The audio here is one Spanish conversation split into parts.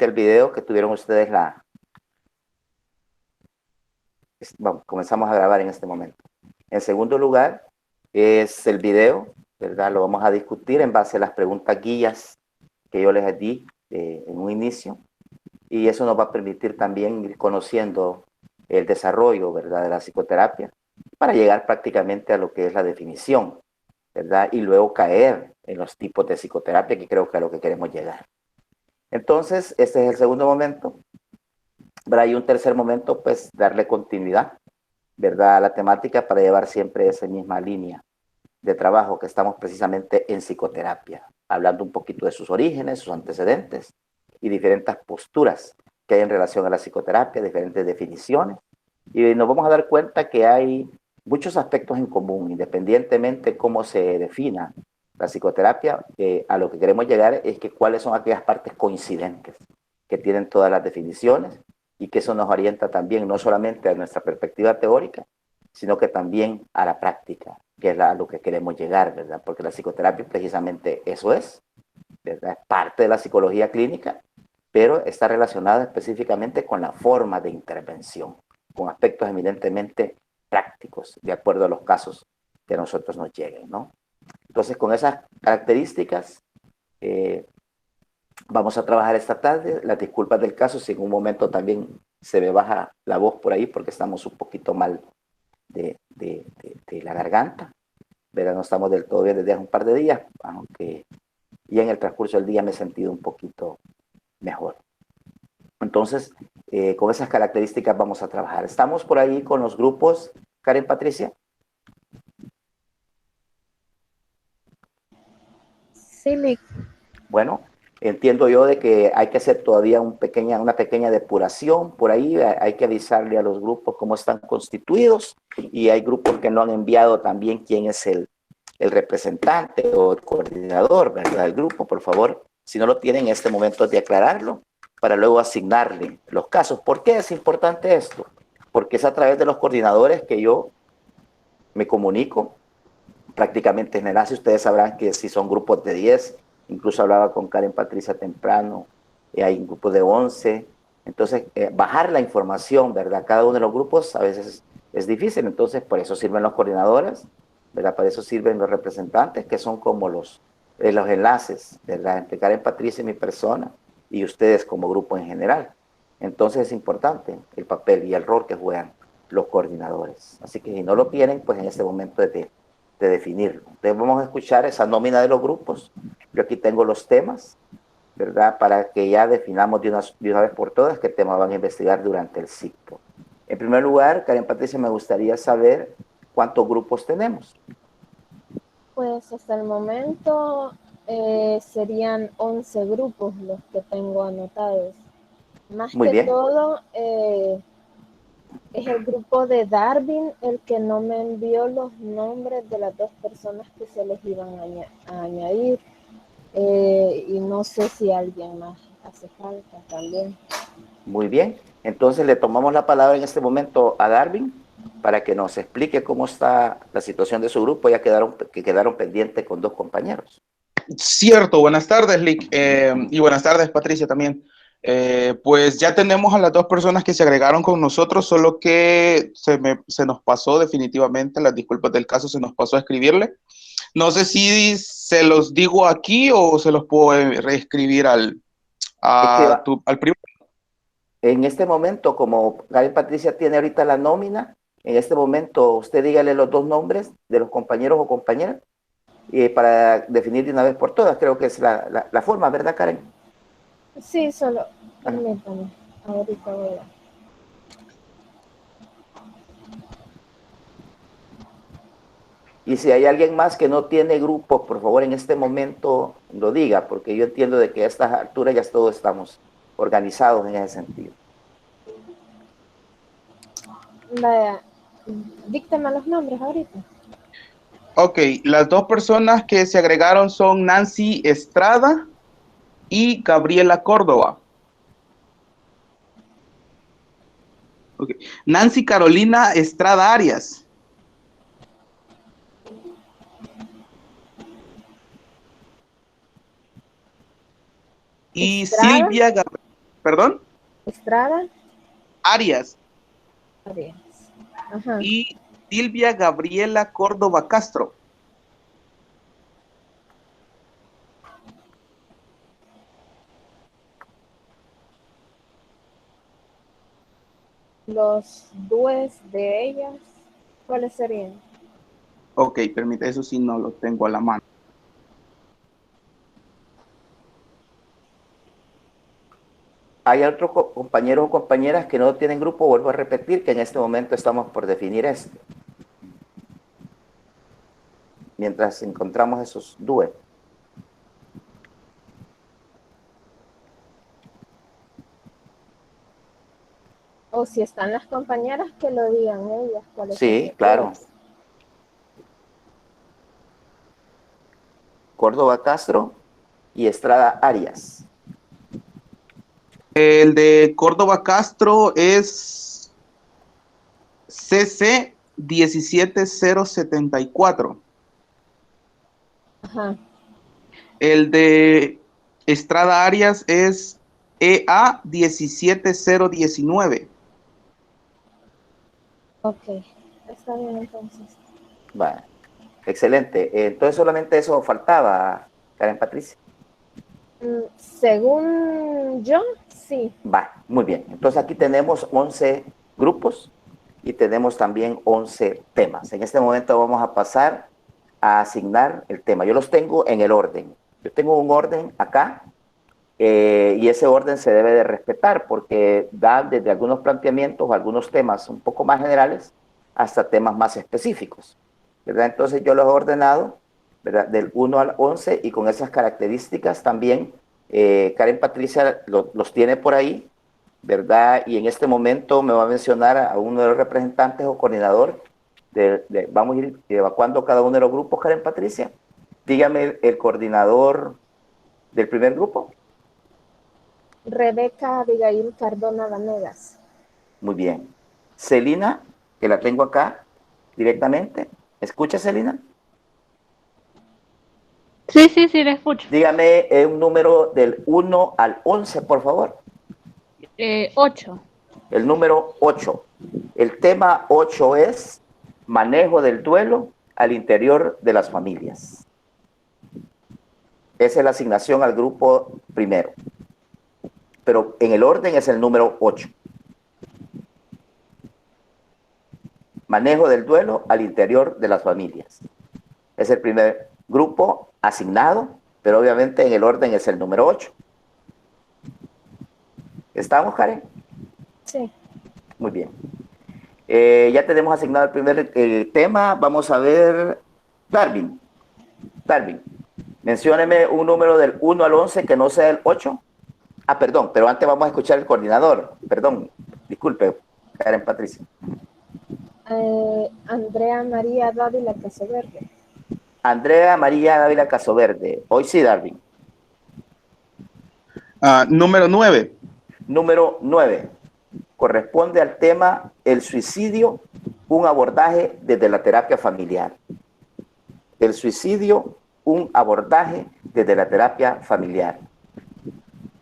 el video que tuvieron ustedes vamos, comenzamos a grabar en este momento. En segundo lugar, es el video, ¿verdad? Lo vamos a discutir en base a las preguntas guías que yo les di en un inicio. Y eso nos va a permitir también ir conociendo el desarrollo, ¿verdad?, de la psicoterapia para llegar prácticamente a lo que es la definición, ¿verdad? Y luego caer en los tipos de psicoterapia, que creo que es a lo que queremos llegar. Entonces, este es el segundo momento. ¿Verdad? Y un tercer momento, pues, darle continuidad, ¿verdad?, a la temática para llevar siempre esa misma línea de trabajo que estamos precisamente en psicoterapia, hablando un poquito de sus orígenes, sus antecedentes y diferentes posturas que hay en relación a la psicoterapia, diferentes definiciones. Y nos vamos a dar cuenta que hay muchos aspectos en común, independientemente cómo se defina la psicoterapia. A lo que queremos llegar es que cuáles son aquellas partes coincidentes que tienen todas las definiciones y que eso nos orienta también no solamente a nuestra perspectiva teórica, sino que también a la práctica, que es a lo que queremos llegar, ¿verdad? Porque la psicoterapia precisamente eso es, ¿verdad? Es parte de la psicología clínica, pero está relacionada específicamente con la forma de intervención, con aspectos eminentemente prácticos, de acuerdo a los casos que a nosotros nos lleguen, ¿no? Entonces, con esas características, vamos a trabajar esta tarde. Las disculpas del caso, si en un momento también se me baja la voz por ahí, porque estamos un poquito mal de la garganta, ¿verdad? No estamos del todo bien desde hace un par de días, aunque ya en el transcurso del día me he sentido un poquito mejor. Entonces, con esas características vamos a trabajar. Estamos por ahí con los grupos, Karen, Patricia. Sí, Lick. Bueno, entiendo yo de que hay que hacer todavía una pequeña depuración por ahí, hay que avisarle a los grupos cómo están constituidos y hay grupos que no han enviado también quién es el representante o el coordinador, ¿verdad?, del grupo. Por favor, si no lo tienen en este momento, de aclararlo para luego asignarle los casos. ¿Por qué es importante esto? Porque es a través de los coordinadores que yo me comunico prácticamente en el enlace. Ustedes sabrán que si son grupos de 10, incluso hablaba con Karen Patricia temprano, hay un grupo de 11, entonces bajar la información, ¿verdad?, cada uno de los grupos a veces es difícil, entonces por eso sirven los coordinadores, ¿verdad?, para eso sirven los representantes, que son como los enlaces, ¿verdad?, entre Karen Patricia y mi persona, y ustedes como grupo en general. Entonces es importante el papel y el rol que juegan los coordinadores. Así que si no lo tienen, pues en este momento de definirlo. Entonces vamos a escuchar esa nómina de los grupos. Yo aquí tengo los temas, ¿verdad?, para que ya definamos de una vez por todas qué tema van a investigar durante el ciclo. En primer lugar, Karen Patricia, me gustaría saber cuántos grupos tenemos. Pues hasta el momento serían 11 grupos los que tengo anotados. Más Muy que bien, todo, es el grupo de Darwin el que no me envió los nombres de las dos personas que se les iban a añadir. Y no sé si alguien más hace falta también. muy bien. Entonces le tomamos la palabra en este momento a Darwin para que nos explique cómo está la situación de su grupo. Ya quedaron pendientes con dos compañeros. Cierto, buenas tardes, Lick, y buenas tardes, Patricia, también. Pues ya tenemos a las dos personas que se agregaron con nosotros, solo que se nos pasó definitivamente, las disculpas del caso, se nos pasó a escribirle. No sé si se los digo aquí o se los puedo reescribir Escriba, al primo. en este momento, como Gaby Patricia tiene ahorita la nómina, en este momento usted dígale los dos nombres de los compañeros o compañeras para definir de una vez por todas. Creo que es la forma, ¿verdad, Karen? Sí, solo, Ajá. permítame, ahorita voy a... Y si hay alguien más que no tiene grupo, por favor, en este momento lo diga, porque yo entiendo de que a estas alturas ya todos estamos organizados en ese sentido. Vaya, díctame los nombres ahorita. Ok, las dos personas que se agregaron son Nancy Estrada y Gabriela Córdoba. Okay. Nancy Carolina Estrada Arias. Y Estrada. Silvia Gabriela. ¿Perdón? Estrada Arias. Arias. Ajá. Y Silvia Gabriela Córdoba Castro. Los dúes de ellas, ¿cuáles serían? Ok, permite, eso sí no lo tengo a la mano. Hay otros compañeros o compañeras que no tienen grupo, vuelvo a repetir que en este momento estamos por definir esto. Mientras encontramos esos dúes. O si están las compañeras, que lo digan ellas, cuáles son Sí, sus claro. dúes. Córdoba Castro y Estrada Arias. El de Córdoba Castro es CC 17074. Ajá. El de Estrada Arias es EA 17019. Ok, está bien entonces. Vale. Excelente. Entonces solamente eso faltaba, Karen Patricia. Según yo, sí. Va, muy bien. Entonces aquí tenemos 11 grupos y tenemos también 11 temas. En este momento vamos a pasar a asignar el tema. Yo los tengo en el orden. Yo tengo un orden acá y ese orden se debe de respetar porque da desde algunos planteamientos o algunos temas un poco más generales hasta temas más específicos, ¿verdad? Entonces yo los he ordenado, ¿verdad? Del 1 al 11 y con esas características también Karen Patricia los tiene por ahí, ¿verdad? Y en este momento me va a mencionar a uno de los representantes o coordinador vamos a ir evacuando cada uno de los grupos, Karen Patricia. Dígame el coordinador del primer grupo. Rebeca Abigail Cardona Vanegas. Muy bien. Celina, que la tengo acá directamente. ¿Escucha, Celina? Sí, sí, sí, la escucho. Dígame un número del 1 al 11, por favor. 8. El número 8. El tema 8 es manejo del duelo al interior de las familias. Esa es la asignación al grupo primero. Pero en el orden es el número 8. Manejo del duelo al interior de las familias. Es el primer grupo asignado, pero obviamente en el orden es el número 8. ¿Estamos, Karen? Sí. Muy bien. Ya tenemos asignado el primer tema. Vamos a ver. Darwin. Darwin, mencióneme un número del 1 al 11 que no sea el 8. Ah, perdón, pero antes vamos a escuchar el coordinador. Perdón, disculpe, Karen Patricia. Andrea María Dávila Casoverde. Andrea María Dávila Casoverde. Hoy sí, Darwin. Número 9. Número 9. Corresponde al tema el suicidio, un abordaje desde la terapia familiar. El suicidio, un abordaje desde la terapia familiar.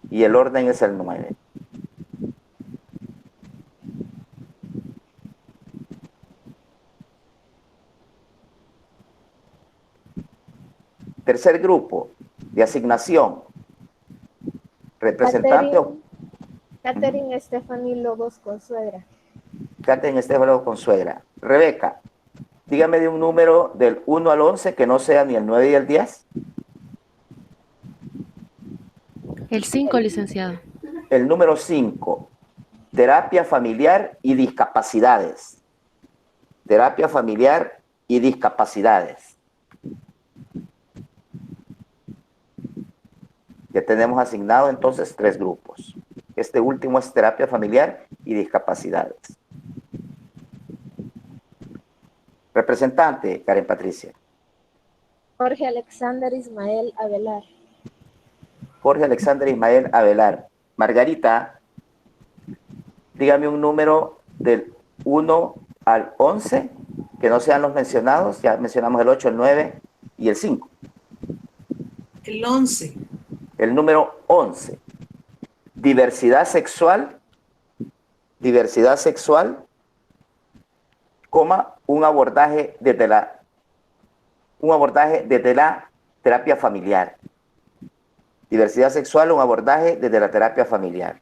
Y el orden es el 9. Tercer grupo de asignación. Representante. Catherine Stephanie Lobos Consuegra. Catherine Estefano Consuegra. Rebeca, dígame de un número del 1 al 11 que no sea ni el 9 y el 10. El 5, licenciado. El número 5, terapia familiar y discapacidades. Terapia familiar y discapacidades. Ya tenemos asignado entonces 3 grupos. Este último es terapia familiar y discapacidades. Representante, Karen Patricia. Jorge Alexander Ismael Avelar. Jorge Alexander Ismael Avelar. Margarita, dígame un número del 1 al 11, que no sean los mencionados. Ya mencionamos el 8, el 9 y el 5. El 11. El número 11. diversidad sexual, coma, un abordaje desde la terapia familiar. Diversidad sexual, un abordaje desde la terapia familiar.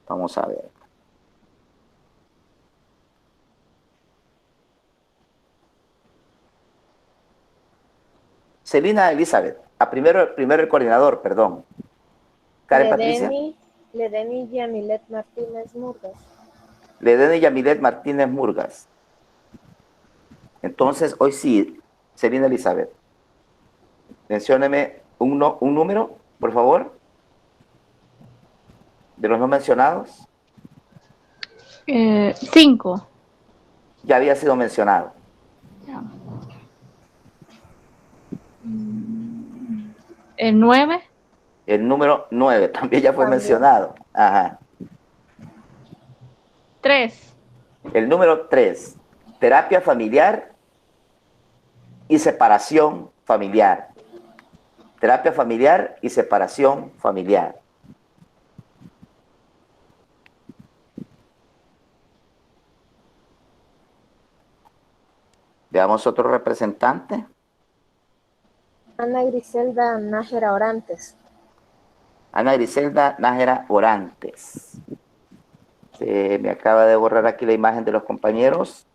Vamos a ver. Celina Elizabeth. Primero el coordinador, perdón. Karen Patricia. Ledeni Yamilet Martínez Murgas. Ledeni Yamilet Martínez Murgas. Entonces, hoy sí, Celina Elizabeth. Mencióneme un número, por favor, de los no mencionados. 5. Ya había sido mencionado. El 9. El número 9 también ya fue También. mencionado. Ajá. 3. El número 3, terapia familiar y separación familiar. Terapia familiar y separación familiar. Veamos otro representante. Ana Griselda Nájera Orantes. Ana Griselda Nájera Orantes. Me acaba de borrar aquí la imagen de los compañeros.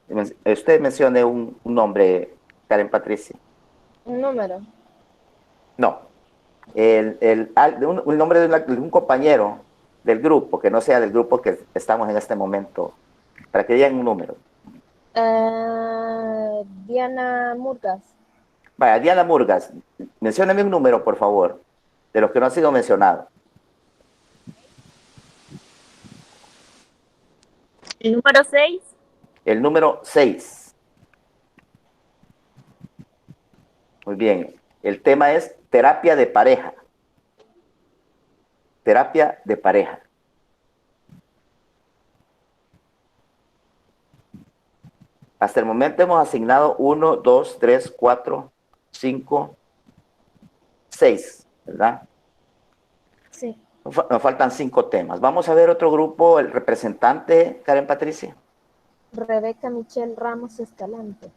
Usted mencione un nombre, Karen Patricia. Un número. No. Un nombre de un compañero del grupo, que no sea del grupo que estamos en este momento, para que digan un número. Diana Murgas. Vaya, Diana Murgas, mencióneme un número, por favor, de los que no han sido mencionados. El número 6. El número 6. Muy bien. El tema es terapia de pareja. Terapia de pareja. Hasta el momento hemos asignado 1, 2, 3, 4, 5, 6, ¿verdad? Sí. Nos faltan 5 temas. Vamos a ver otro grupo, el representante, Karen Patricia. Rebeca Michelle Ramos Escalante.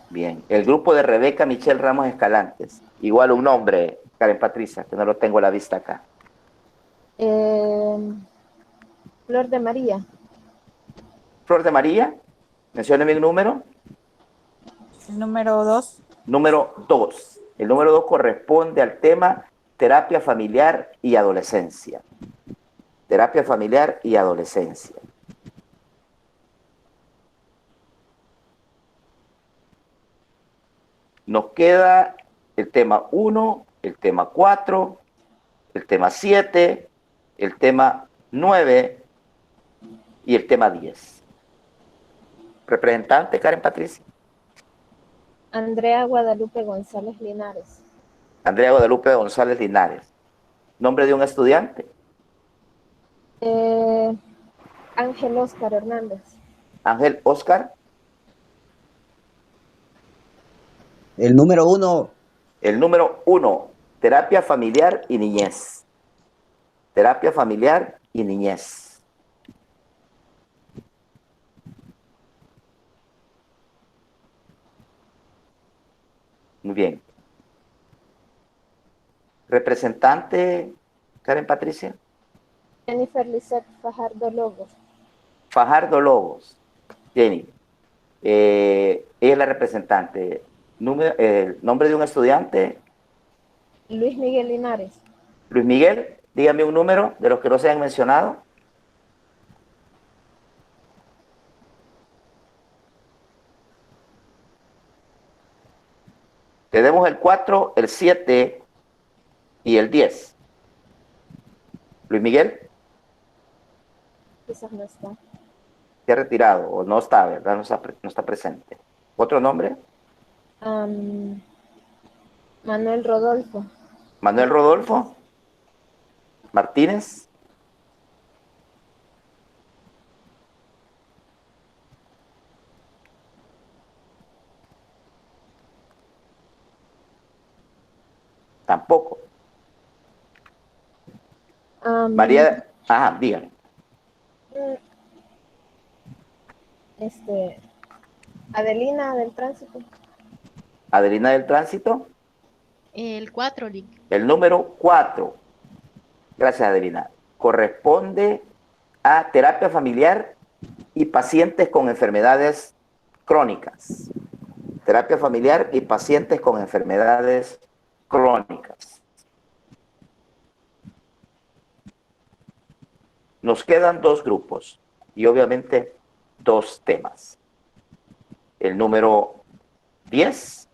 Bien, el grupo de Rebeca Michelle Ramos Escalantes. Igual un nombre, Karen Patricia, que no lo tengo a la vista acá. Flor de María. Flor de María, mencióneme un número. El número 2. Número 2. El número 2 corresponde al tema terapia familiar y adolescencia. Terapia familiar y adolescencia. Nos queda el tema 1, el tema 4, el tema 7, el tema 9 y el tema 10. Representante, Karen Patricia. Andrea Guadalupe González Linares. Andrea Guadalupe González Linares. Nombre de un estudiante. Ángel Oscar Hernández. Ángel Oscar. El número 1. El número 1, terapia familiar y niñez. Terapia familiar y niñez. Muy bien. Representante, Karen Patricia. Jennifer Lisette Fajardo Lobos. Fajardo Lobos. Jenny. Ella es la representante. El nombre de un estudiante. Luis Miguel Linares. Luis Miguel, dígame un número de los que no se han mencionado. Tenemos el 4, el 7 y el 10. Luis Miguel. Quizás no está. Se ha retirado o no está, ¿verdad? No está presente. ¿Otro nombre? Manuel Rodolfo. Manuel Rodolfo Martínez. Tampoco. María, dígame. Adelina del tránsito. Adelina del tránsito. El 4, Lick. El número 4. Gracias, Adelina. Corresponde a terapia familiar y pacientes con enfermedades crónicas. Terapia familiar y pacientes con enfermedades crónicas. Nos quedan 2 grupos y obviamente 2 temas. El número 10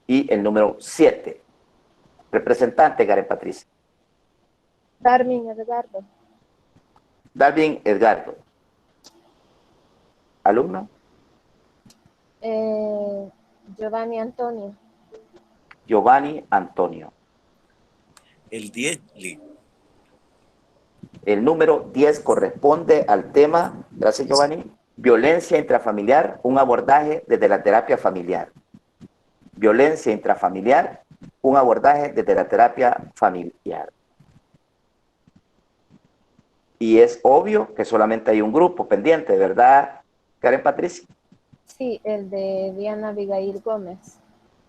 y el número 7. Representante, Karen Patricia. Darwin Edgardo. Darwin Edgardo. ¿Alumno? Giovanni Antonio. Giovanni Antonio. El 10, Lick. El número 10 corresponde al tema, gracias Giovanni, violencia intrafamiliar, un abordaje desde la terapia familiar. Violencia intrafamiliar, un abordaje desde la terapia familiar. Y es obvio que solamente hay un grupo pendiente, ¿verdad, Karen Patricia? Sí, el de Diana Abigail Gómez.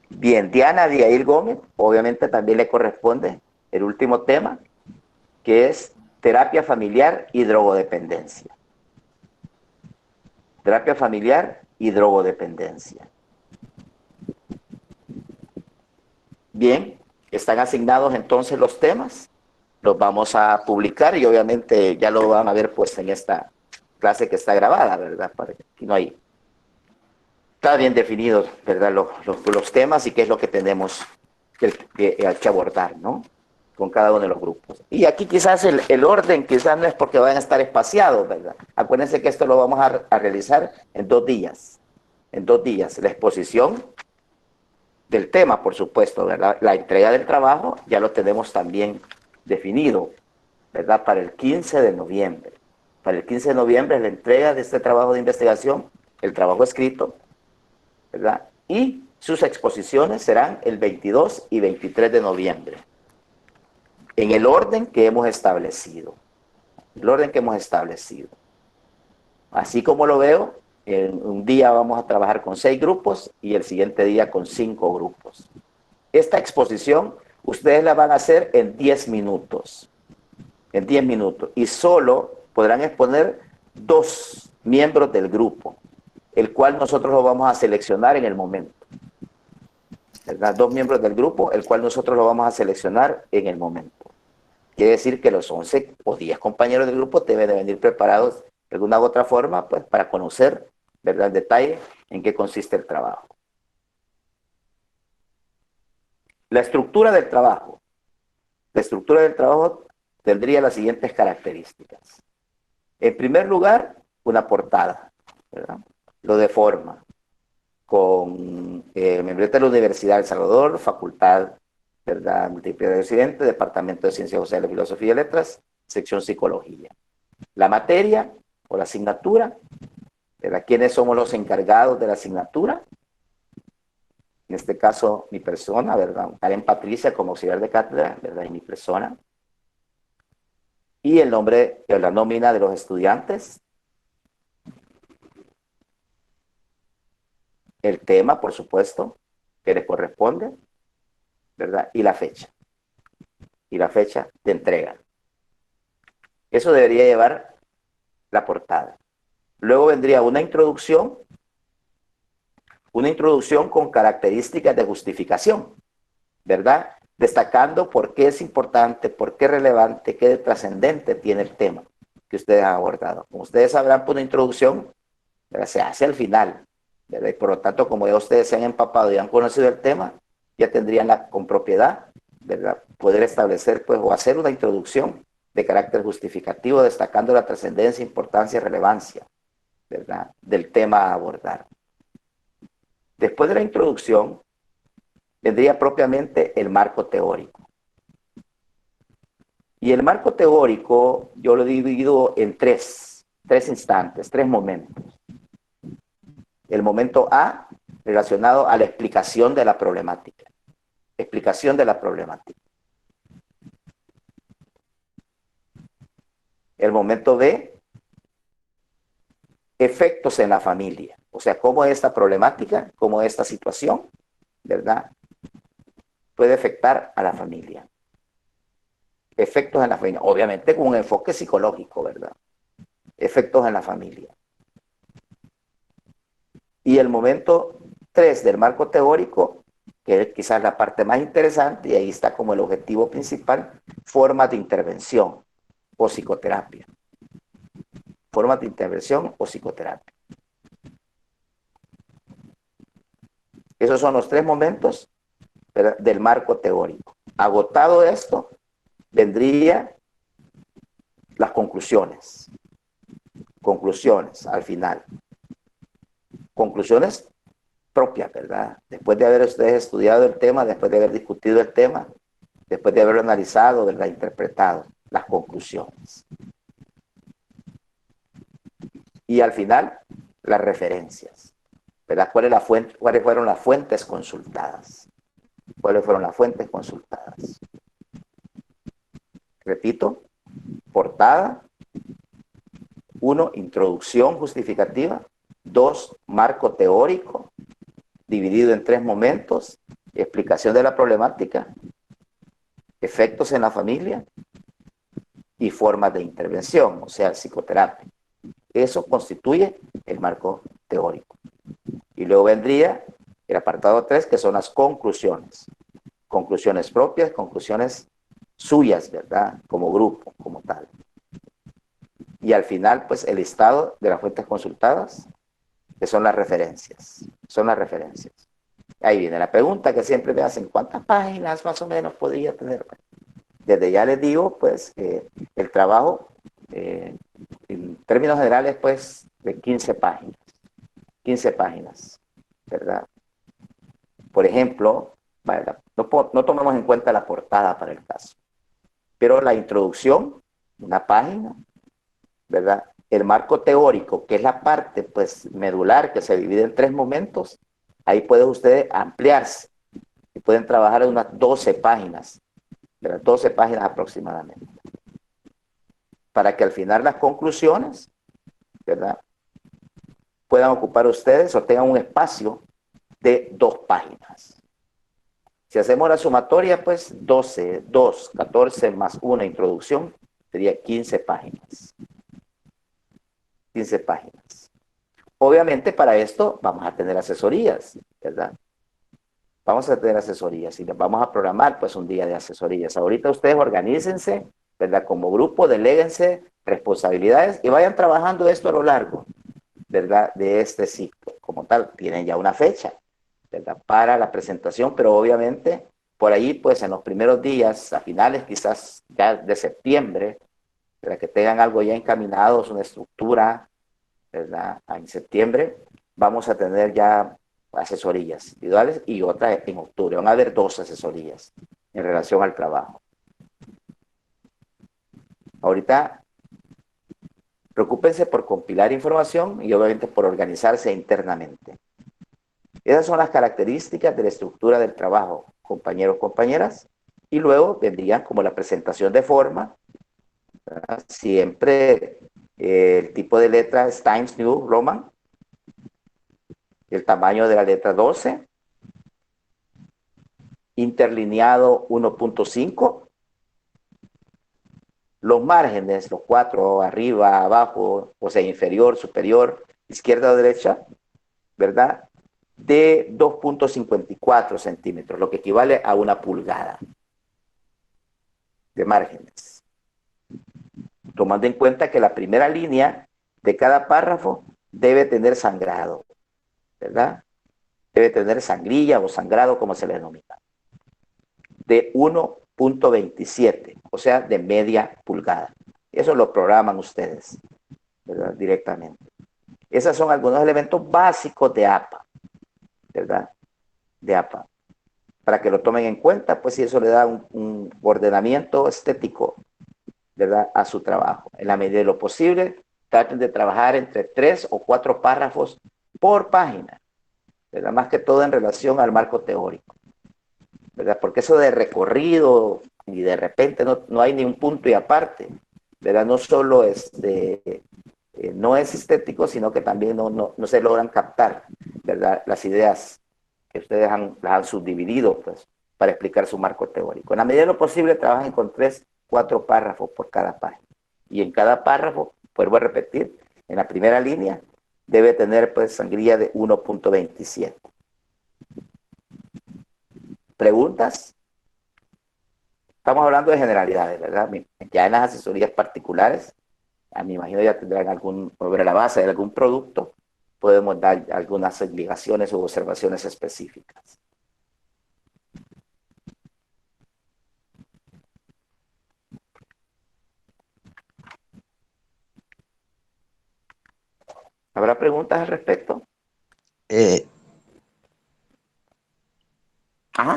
Bien, Diana Abigail Gómez, obviamente también le corresponde el último tema, que es terapia familiar y drogodependencia. Terapia familiar y drogodependencia. Bien, están asignados entonces los temas, los vamos a publicar y obviamente ya lo van a ver pues en esta clase que está grabada, ¿verdad? Aquí no hay, está bien definidos, ¿verdad? Los temas y qué es lo que tenemos que abordar, ¿no? Con cada uno de los grupos. Y aquí quizás el orden quizás no es porque vayan a estar espaciados, ¿verdad? Acuérdense que esto lo vamos a realizar en 2 días. En 2 días. La exposición del tema, por supuesto, ¿verdad? La entrega del trabajo ya lo tenemos también definido, ¿verdad? Para el 15 de noviembre. Para el 15 de noviembre es la entrega de este trabajo de investigación, el trabajo escrito, ¿verdad? Y sus exposiciones serán el 22 y 23 de noviembre. En el orden que hemos establecido. El orden que hemos establecido. Así como lo veo, en un día vamos a trabajar con 6 grupos y el siguiente día con 5 grupos. Esta exposición ustedes la van a hacer en 10 minutos. En 10 minutos. Y solo podrán exponer 2 miembros del grupo, el cual nosotros lo vamos a seleccionar en el momento. ¿Verdad? 2 miembros del grupo, el cual nosotros lo vamos a seleccionar en el momento. Quiere decir que los 11 o 10 compañeros del grupo deben de venir preparados de alguna u otra forma, pues, para conocer, ¿verdad?, en detalle en qué consiste el trabajo. La estructura del trabajo. La estructura del trabajo tendría las siguientes características. En primer lugar, una portada, ¿verdad? Lo de forma, con membrete de la Universidad de El Salvador, facultad, ¿verdad?, multidisciplinaria de Occidente, Departamento de Ciencias Sociales, Filosofía y Letras, sección Psicología. La materia o la asignatura, ¿verdad? ¿Quiénes somos los encargados de la asignatura? En este caso, mi persona, ¿verdad? Karen Patricia como auxiliar de cátedra, ¿verdad? Y mi persona. Y el nombre, la nómina de los estudiantes. El tema, por supuesto, que les corresponde, ¿verdad? Y la fecha. Y la fecha de entrega. Eso debería llevar la portada. Luego vendría una introducción con características de justificación, ¿verdad? Destacando por qué es importante, por qué es relevante, qué de trascendente tiene el tema que ustedes han abordado. Como ustedes sabrán, por una introducción, ¿verdad?, se hace al final, ¿verdad? Y por lo tanto, como ya ustedes se han empapado y han conocido el tema, ya tendrían con propiedad, ¿verdad?, poder establecer, pues, o hacer una introducción de carácter justificativo, destacando la trascendencia, importancia y relevancia, ¿verdad?, del tema a abordar. Después de la introducción, vendría propiamente el marco teórico. Y el marco teórico yo lo he dividido en tres instantes, 3 momentos. El momento A, relacionado a la explicación de la problemática. explicación de la problemática. El momento B, efectos en la familia. O sea, cómo esta problemática, cómo esta situación, ¿verdad?, puede afectar a la familia. Efectos en la familia. Obviamente con un enfoque psicológico, ¿verdad? Efectos en la familia. Y el momento 3 del marco teórico, que es quizás la parte más interesante, y ahí está como el objetivo principal, formas de intervención o psicoterapia. Formas de intervención o psicoterapia. Esos son los 3 momentos, ¿verdad?, del marco teórico. Agotado esto, vendría las conclusiones. Conclusiones al final. Conclusiones propias, ¿verdad? Después de haber ustedes estudiado el tema, después de haber discutido el tema, después de haberlo analizado, ¿verdad?, interpretado, las conclusiones. Y al final, las referencias, ¿verdad? ¿Cuáles fueron las fuentes consultadas? ¿Cuáles fueron las fuentes consultadas? Repito, portada. 1, introducción justificativa. 2, marco teórico, dividido en 3 momentos. Explicación de la problemática. Efectos en la familia. Y formas de intervención, o sea, psicoterapia. Eso constituye el marco teórico. Y luego vendría el apartado 3, que son las conclusiones. Conclusiones propias, conclusiones suyas, ¿verdad?, como grupo, como tal. Y al final, pues, el listado de las fuentes consultadas, que son las referencias. Son las referencias. Ahí viene la pregunta que siempre me hacen: ¿cuántas páginas más o menos podría tener? Desde ya les digo, pues, el trabajo, en términos generales, pues, de 15 páginas. 15 páginas, ¿verdad? Por ejemplo, ¿verdad?, no tomemos en cuenta la portada para el caso, pero la introducción, una página, ¿verdad? El marco teórico, que es la parte, pues, medular, que se divide en 3 momentos, ahí pueden ustedes ampliarse y pueden trabajar en unas 12 páginas, ¿verdad? 12 páginas aproximadamente, para que al final las conclusiones, ¿verdad?, puedan ocupar ustedes o tengan un espacio de 2 páginas. Si hacemos la sumatoria, pues 12, 2, 14 más una introducción, sería 15 páginas. 15 páginas. Obviamente para esto vamos a tener asesorías, ¿verdad? Vamos a tener asesorías y les vamos a programar, pues, un día de asesorías. Ahorita ustedes organícense, ¿verdad?, como grupo, deléguense responsabilidades y vayan trabajando esto a lo largo, ¿verdad?, de este ciclo. Como tal, tienen ya una fecha, ¿verdad?, para la presentación, pero obviamente por ahí, pues, en los primeros días, a finales quizás ya de septiembre, ¿verdad?, que tengan algo ya encaminado, una estructura, ¿verdad?, en septiembre vamos a tener ya asesorías individuales y otras en octubre. Van a haber 2 asesorías en relación al trabajo. Ahorita, preocúpense por compilar información y obviamente por organizarse internamente. Esas son las características de la estructura del trabajo, compañeros, compañeras, y luego vendrían como la presentación de forma, ¿verdad? Siempre el tipo de letra es Times New Roman, el tamaño de la letra 12, interlineado 1.5, los márgenes, los 4, arriba, abajo, o sea, inferior, superior, izquierda o derecha, ¿verdad?, de 2.54 centímetros, lo que equivale a 1 pulgada de márgenes. Tomando en cuenta que la primera línea de cada párrafo debe tener sangrado, ¿verdad? Debe tener sangrilla o sangrado, como se le denomina, de 1.27, o sea, de media pulgada. Eso lo programan ustedes, ¿verdad?, directamente. Esos son algunos elementos básicos de APA, ¿verdad?, de APA, para que lo tomen en cuenta, pues, si eso le da un ordenamiento estético, ¿verdad?, a su trabajo. En la medida de lo posible, traten de trabajar entre 3 o 4 párrafos por página, ¿verdad?, más que todo en relación al marco teórico. ¿verdad? Porque eso de recorrido y de repente no hay ni un punto y aparte, ¿verdad? No solo no es estético, sino que también no se logran captar, ¿verdad? Las ideas que ustedes las han subdividido, pues, para explicar su marco teórico. En la medida de lo posible, trabajen con 3, 4 párrafos por cada página. Y en cada párrafo, vuelvo a repetir, en la primera línea, debe tener, pues, sangría de 1.27. ¿Preguntas? Estamos hablando de generalidades, ¿verdad? Ya en las asesorías particulares, a me imagino ya tendrán sobre la base de algún producto, podemos dar algunas obligaciones u observaciones específicas. ¿Habrá preguntas al respecto? Eh,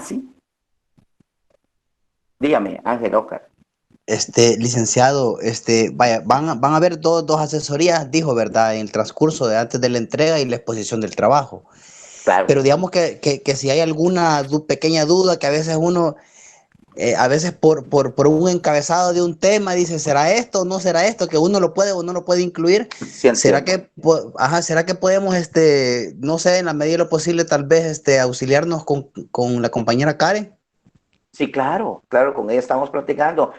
Sí. Dígame, Ángel Óscar. Licenciado, vaya, van a haber dos asesorías, dijo, ¿verdad? En el transcurso de antes de la entrega y la exposición del trabajo. Claro. Pero digamos que si hay alguna pequeña duda que a veces uno, a veces por un encabezado de un tema dice, ¿será esto o no será esto? Que uno lo puede o no lo puede incluir. Sí, ¿Será que, será que podemos, no sé, en la medida de lo posible, tal vez, auxiliarnos con la compañera Karen? Sí, claro, con ella estamos platicando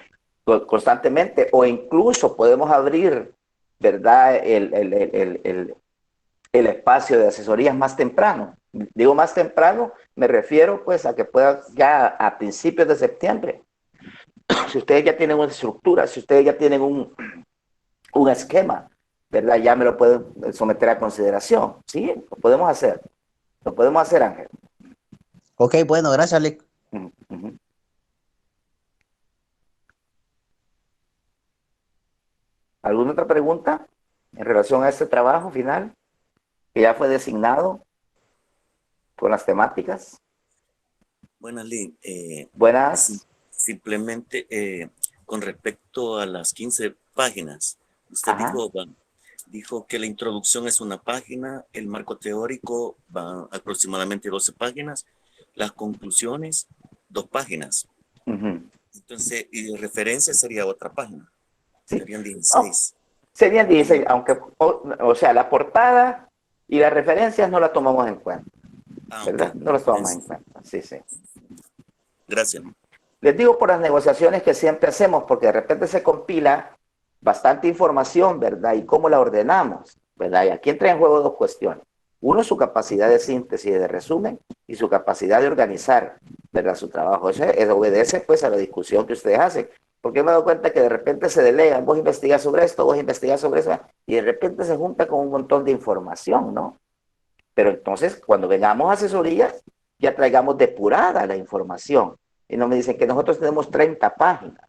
constantemente, o incluso podemos abrir, ¿verdad?, el espacio de asesorías más temprano. Digo más temprano, me refiero pues a que pueda ya a principios de septiembre. Si ustedes ya tienen una estructura, si ustedes ya tienen un esquema, ¿verdad? Ya me lo pueden someter a consideración. Sí, lo podemos hacer. Lo podemos hacer, Ángel. Ok, bueno, gracias, Lick. ¿Alguna otra pregunta en relación a este trabajo final que ya fue designado con las temáticas? Buenas, Lynn. Buenas. Simplemente con respecto a las 15 páginas, usted dijo que la introducción es una página, el marco teórico va aproximadamente 12 páginas, las conclusiones 2 páginas. Entonces, y referencia sería otra página. Sí. Serían 16. Serían 16, aunque, o sea, la portada y las referencias no las tomamos en cuenta. ¿Verdad? Okay. No las tomamos en cuenta. Sí. Gracias. Les digo por las negociaciones que siempre hacemos, porque de repente se compila bastante información, ¿verdad? Y cómo la ordenamos, ¿verdad? Y aquí entra en juego 2 cuestiones. Uno, su capacidad de síntesis y de resumen, y su capacidad de organizar, ¿verdad?, su trabajo. Eso obedece, pues, a la discusión que ustedes hacen. Porque me he dado cuenta que de repente se delegan, vos investigas sobre esto, vos investigas sobre eso, y de repente se junta con un montón de información, ¿no? Pero entonces, cuando vengamos a asesorías, ya traigamos depurada la información. Y no me dicen que nosotros tenemos 30 páginas.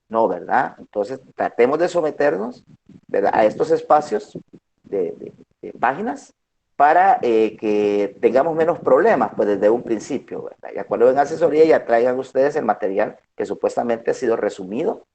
No, ¿verdad? Entonces, tratemos de someternos, ¿verdad?, a estos espacios de páginas para que tengamos menos problemas, pues, desde un principio, ¿verdad? Ya cuando vengan a asesoría ya traigan ustedes el material que supuestamente ha sido resumido,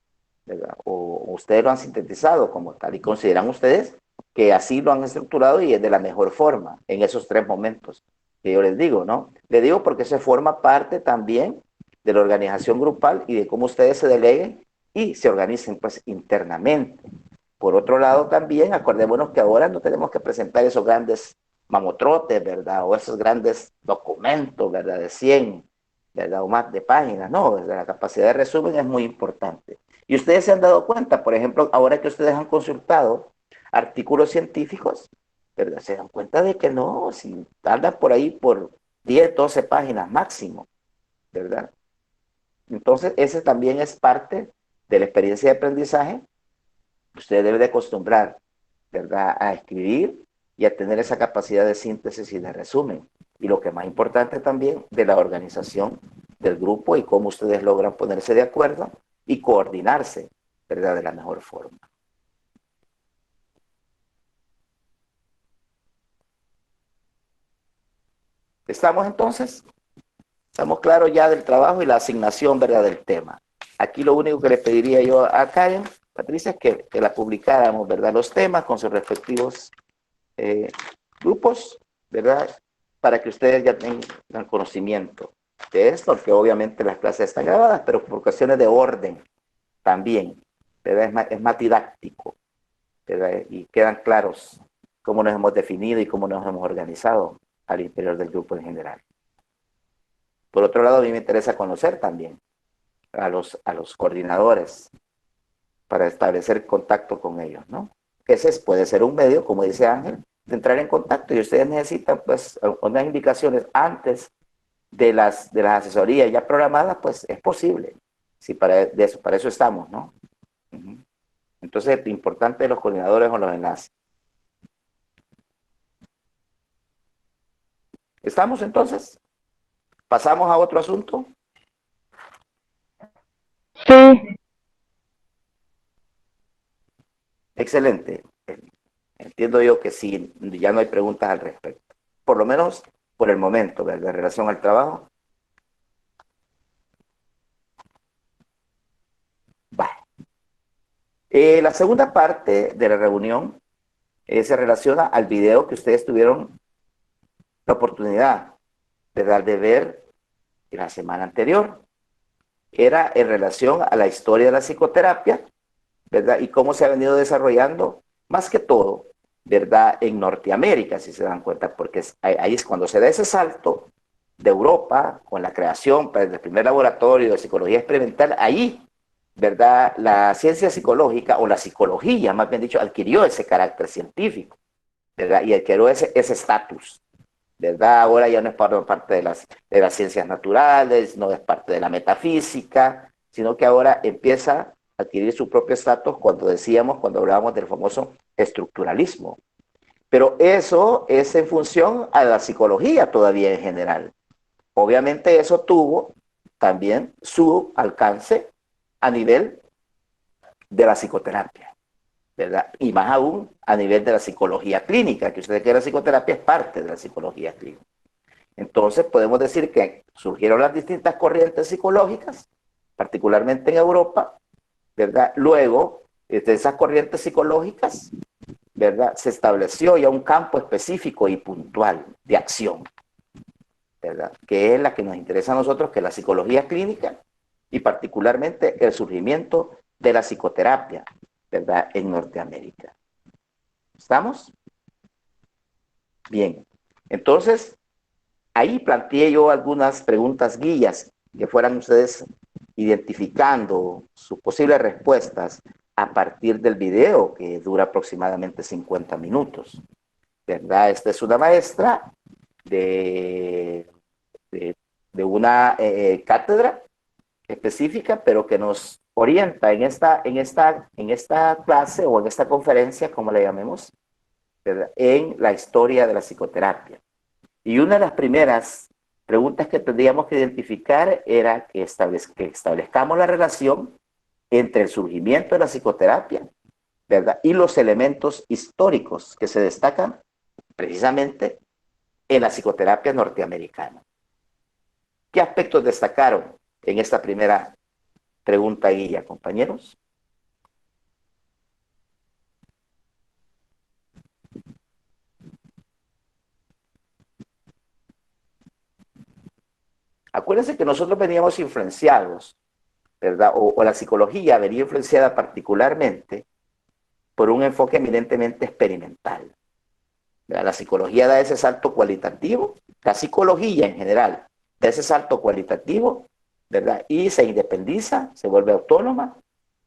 ¿verdad? O ustedes lo han sintetizado como tal y consideran ustedes que así lo han estructurado y es de la mejor forma en esos 3 momentos que yo les digo, ¿no? Les digo porque se forma parte también de la organización grupal y de cómo ustedes se deleguen y se organicen, pues, internamente. Por otro lado, también acordémonos que ahora no tenemos que presentar esos grandes mamotrotes, ¿verdad? O esos grandes documentos, ¿verdad?, de 100, ¿verdad?, o más de páginas. No, la capacidad de resumen es muy importante. Y ustedes se han dado cuenta, por ejemplo, ahora que ustedes han consultado artículos científicos, ¿verdad?, se dan cuenta de que no, si tardan por ahí por 10, 12 páginas máximo, ¿verdad? Entonces, ese también es parte de la experiencia de aprendizaje. Usted debe de acostumbrar, ¿verdad?, a escribir y a tener esa capacidad de síntesis y de resumen. Y lo que más importante también, de la organización del grupo y cómo ustedes logran ponerse de acuerdo y coordinarse, ¿verdad?, de la mejor forma. ¿Estamos entonces? Estamos claros ya del trabajo y la asignación, ¿verdad?, del tema. Aquí lo único que le pediría yo a Karen, Patricia, es que la publicáramos, ¿verdad?, los temas con sus respectivos grupos, ¿verdad?, para que ustedes ya tengan conocimiento de esto, porque obviamente las clases están grabadas, pero por cuestiones de orden también, ¿verdad? Es más didáctico, ¿verdad? Y quedan claros cómo nos hemos definido y cómo nos hemos organizado al interior del grupo en general. Por otro lado, a mí me interesa conocer también a los coordinadores para establecer contacto con ellos, ¿no? Ese puede ser un medio, como dice Ángel, de entrar en contacto, y ustedes necesitan pues unas indicaciones antes de las asesorías ya programadas, pues es posible. Sí, para eso estamos, ¿no? Entonces, lo importante de los coordinadores o los enlaces. ¿Estamos entonces? ¿Pasamos a otro asunto? Sí. Excelente. Entiendo yo que sí, ya no hay preguntas al respecto. Por lo menos por el momento, ¿verdad? En relación al trabajo. Vale. La segunda parte de la reunión se relaciona al video que ustedes tuvieron la oportunidad, ¿verdad?, de ver la semana anterior. Era en relación a la historia de la psicoterapia, ¿verdad? Y cómo se ha venido desarrollando, más que todo, ¿verdad?, en Norteamérica, si se dan cuenta, porque ahí es cuando se da ese salto de Europa, con la creación pues, del primer laboratorio de psicología experimental, ahí, ¿verdad?, la ciencia psicológica, o la psicología, más bien dicho, adquirió ese carácter científico, ¿verdad? Y adquirió ese estatus, ¿verdad? Ahora ya no es parte de las ciencias naturales, no es parte de la metafísica, sino que ahora empieza a adquirir su propio estatus cuando hablábamos del famoso estructuralismo. Pero eso es en función a la psicología todavía en general. Obviamente eso tuvo también su alcance a nivel de la psicoterapia, ¿verdad? Y más aún a nivel de la psicología clínica, que ustedes que la psicoterapia es parte de la psicología clínica. Entonces podemos decir que surgieron las distintas corrientes psicológicas, particularmente en Europa, ¿verdad? Luego, de esas corrientes psicológicas, ¿verdad?, se estableció ya un campo específico y puntual de acción, ¿verdad?, que es la que nos interesa a nosotros, que es la psicología clínica, y particularmente el surgimiento de la psicoterapia, ¿verdad?, en Norteamérica. ¿Estamos? Bien. Entonces, ahí planteé yo algunas preguntas guías que fueran ustedes identificando sus posibles respuestas a partir del video, que dura aproximadamente 50 minutos, ¿verdad? Esta es una maestra de una cátedra específica, pero que nos orienta en esta clase o en esta conferencia, como la llamemos, ¿verdad?, en la historia de la psicoterapia. Y una de las primeras preguntas que tendríamos que identificar era que establezcamos la relación entre el surgimiento de la psicoterapia, ¿verdad?, y los elementos históricos que se destacan precisamente en la psicoterapia norteamericana. ¿Qué aspectos destacaron en esta primera pregunta guía, compañeros? Acuérdense que nosotros veníamos influenciados, ¿verdad? O la psicología venía influenciada particularmente por un enfoque eminentemente experimental, ¿verdad? La psicología da ese salto cualitativo, la psicología en general da ese salto cualitativo, ¿verdad? Y se independiza, se vuelve autónoma,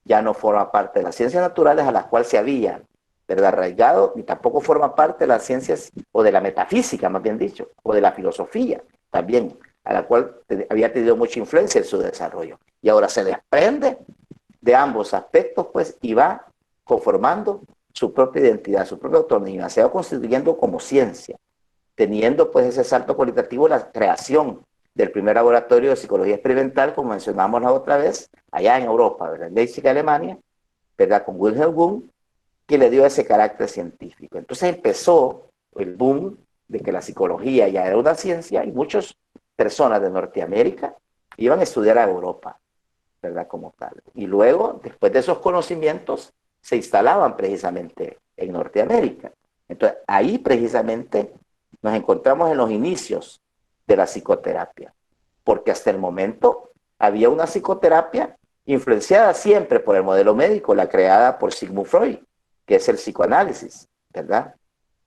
ya no forma parte de las ciencias naturales a las cuales se había, ¿verdad?, arraigado, ni tampoco forma parte de las ciencias o de la metafísica, más bien dicho, o de la filosofía también, a la cual había tenido mucha influencia en su desarrollo. Y ahora se desprende de ambos aspectos, pues, y va conformando su propia identidad, su propia autonomía, se va constituyendo como ciencia, teniendo pues ese salto cualitativo, la creación del primer laboratorio de psicología experimental, como mencionamos la otra vez, allá en Europa, ¿verdad?, en Leipzig, Alemania, ¿verdad?, con Wilhelm Wundt, que le dio ese carácter científico. Entonces empezó el boom de que la psicología ya era una ciencia y muchas personas de Norteamérica iban a estudiar a Europa, ¿verdad?, como tal. Y luego, después de esos conocimientos, se instalaban precisamente en Norteamérica. Entonces, ahí precisamente nos encontramos en los inicios de la psicoterapia. porque hasta el momento había una psicoterapia influenciada siempre por el modelo médico, la creada por Sigmund Freud, que es el psicoanálisis, ¿verdad?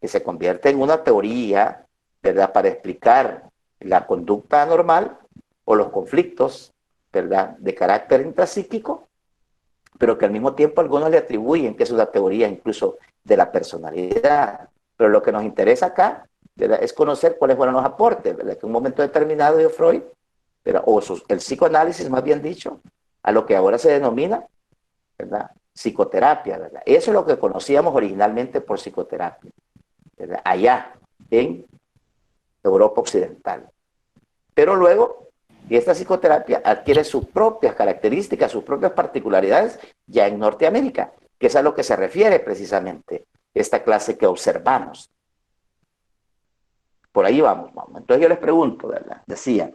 Que se convierte en una teoría, ¿verdad? Para explicar la conducta anormal o los conflictos, ¿verdad? De carácter intrapsíquico, pero que al mismo tiempo algunos le atribuyen que es una teoría incluso de la personalidad. Pero lo que nos interesa acá, ¿verdad? Es conocer cuáles fueron los aportes, ¿verdad? Que en un momento determinado de Freud, ¿verdad? El psicoanálisis, más bien dicho, a lo que ahora se denomina, ¿verdad? Psicoterapia, ¿verdad? Eso es lo que conocíamos originalmente por psicoterapia, ¿verdad? Allá, en Europa Occidental. Pero luego, esta psicoterapia adquiere sus propias características, sus propias particularidades ya en Norteamérica, que es a lo que se refiere precisamente esta clase que observamos. Por ahí vamos. Entonces yo les pregunto, ¿verdad? Decía,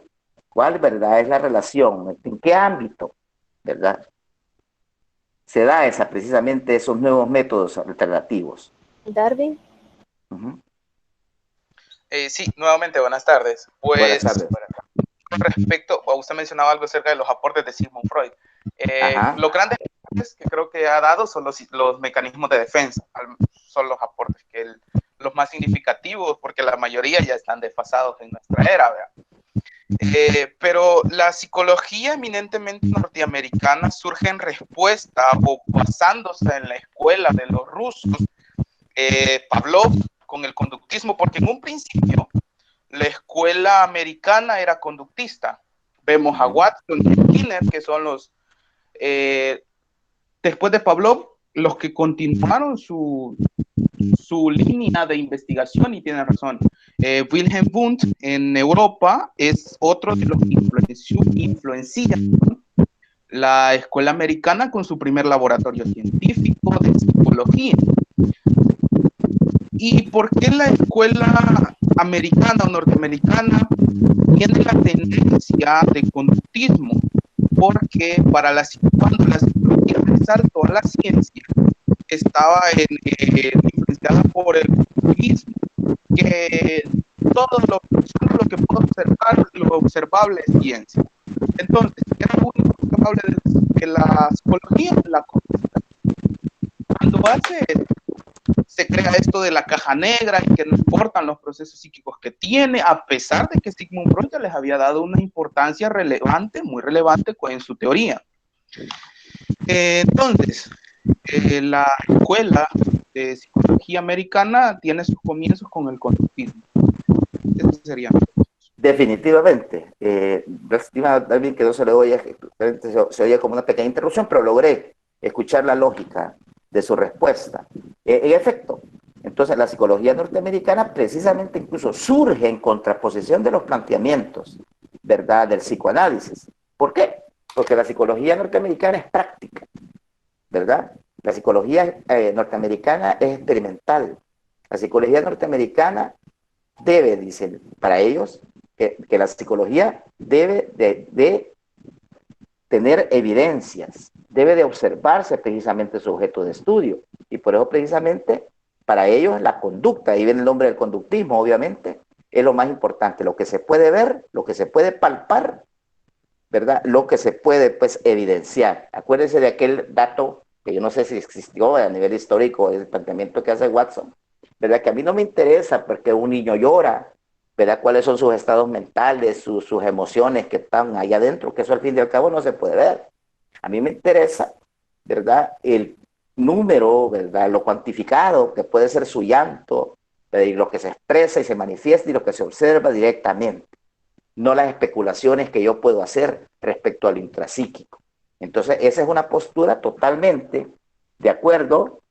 ¿cuál, verdad, es la relación? ¿En qué ámbito, verdad, se da precisamente esos nuevos métodos alternativos? Darwin. Sí, nuevamente, buenas tardes. Pues, buenas tardes. Con respecto, usted mencionaba algo acerca de los aportes de Sigmund Freud. Los grandes aportes que creo que ha dado son los mecanismos de defensa, son los aportes los más significativos, porque la mayoría ya están desfasados en nuestra era, ¿verdad? Pero la psicología eminentemente norteamericana surge en respuesta o basándose en la escuela de los rusos, Pavlov, con el conductismo, porque en un principio la escuela americana era conductista. Vemos a Watson y Skinner, que son los, después de Pavlov, los que continuaron su línea de investigación, y tiene razón. Wilhelm Wundt en Europa es otro de los que influencia la escuela americana con su primer laboratorio científico de psicología. ¿Y por qué la escuela americana o norteamericana tiene la tendencia de conductismo? Porque cuando la psicología de salto a la ciencia estaba influenciada por el conductismo, que todo lo que puedo observar, lo observable es ciencia. Entonces, era lo único observable de la psicología, la conducta. Cuando se crea esto de la caja negra y que no importan los procesos psíquicos que tiene, a pesar de que Sigmund Freud les había dado una importancia relevante, muy relevante en su teoría. Entonces, la escuela de psicología americana tiene sus comienzos con el conductismo. Eso sería. Definitivamente. Lástima, David, que no se le oye, se oye como una pequeña interrupción, pero logré escuchar la lógica de su respuesta. En efecto, entonces la psicología norteamericana precisamente incluso surge en contraposición de los planteamientos, ¿verdad?, del psicoanálisis. ¿Por qué? Porque la psicología norteamericana es práctica, ¿verdad? La psicología norteamericana es experimental. La psicología norteamericana debe, dicen para ellos, que la psicología debe de tener evidencias, debe de observarse precisamente su objeto de estudio. Y por eso precisamente para ellos la conducta, ahí viene el nombre del conductismo, obviamente, es lo más importante, lo que se puede ver, lo que se puede palpar, ¿verdad? Lo que se puede, pues, evidenciar. Acuérdense de aquel dato que yo no sé si existió a nivel histórico, el planteamiento que hace Watson, ¿verdad? Que a mí no me interesa porque un niño llora, ¿verdad? Cuáles son sus estados mentales, sus emociones que están allá adentro, que eso al fin y al cabo no se puede ver. A mí me interesa, ¿verdad?, el número, ¿verdad?, lo cuantificado, que puede ser su llanto, ¿verdad?, y lo que se expresa y se manifiesta y lo que se observa directamente, no las especulaciones que yo puedo hacer respecto al intrapsíquico. Entonces, esa es una postura totalmente de acuerdo.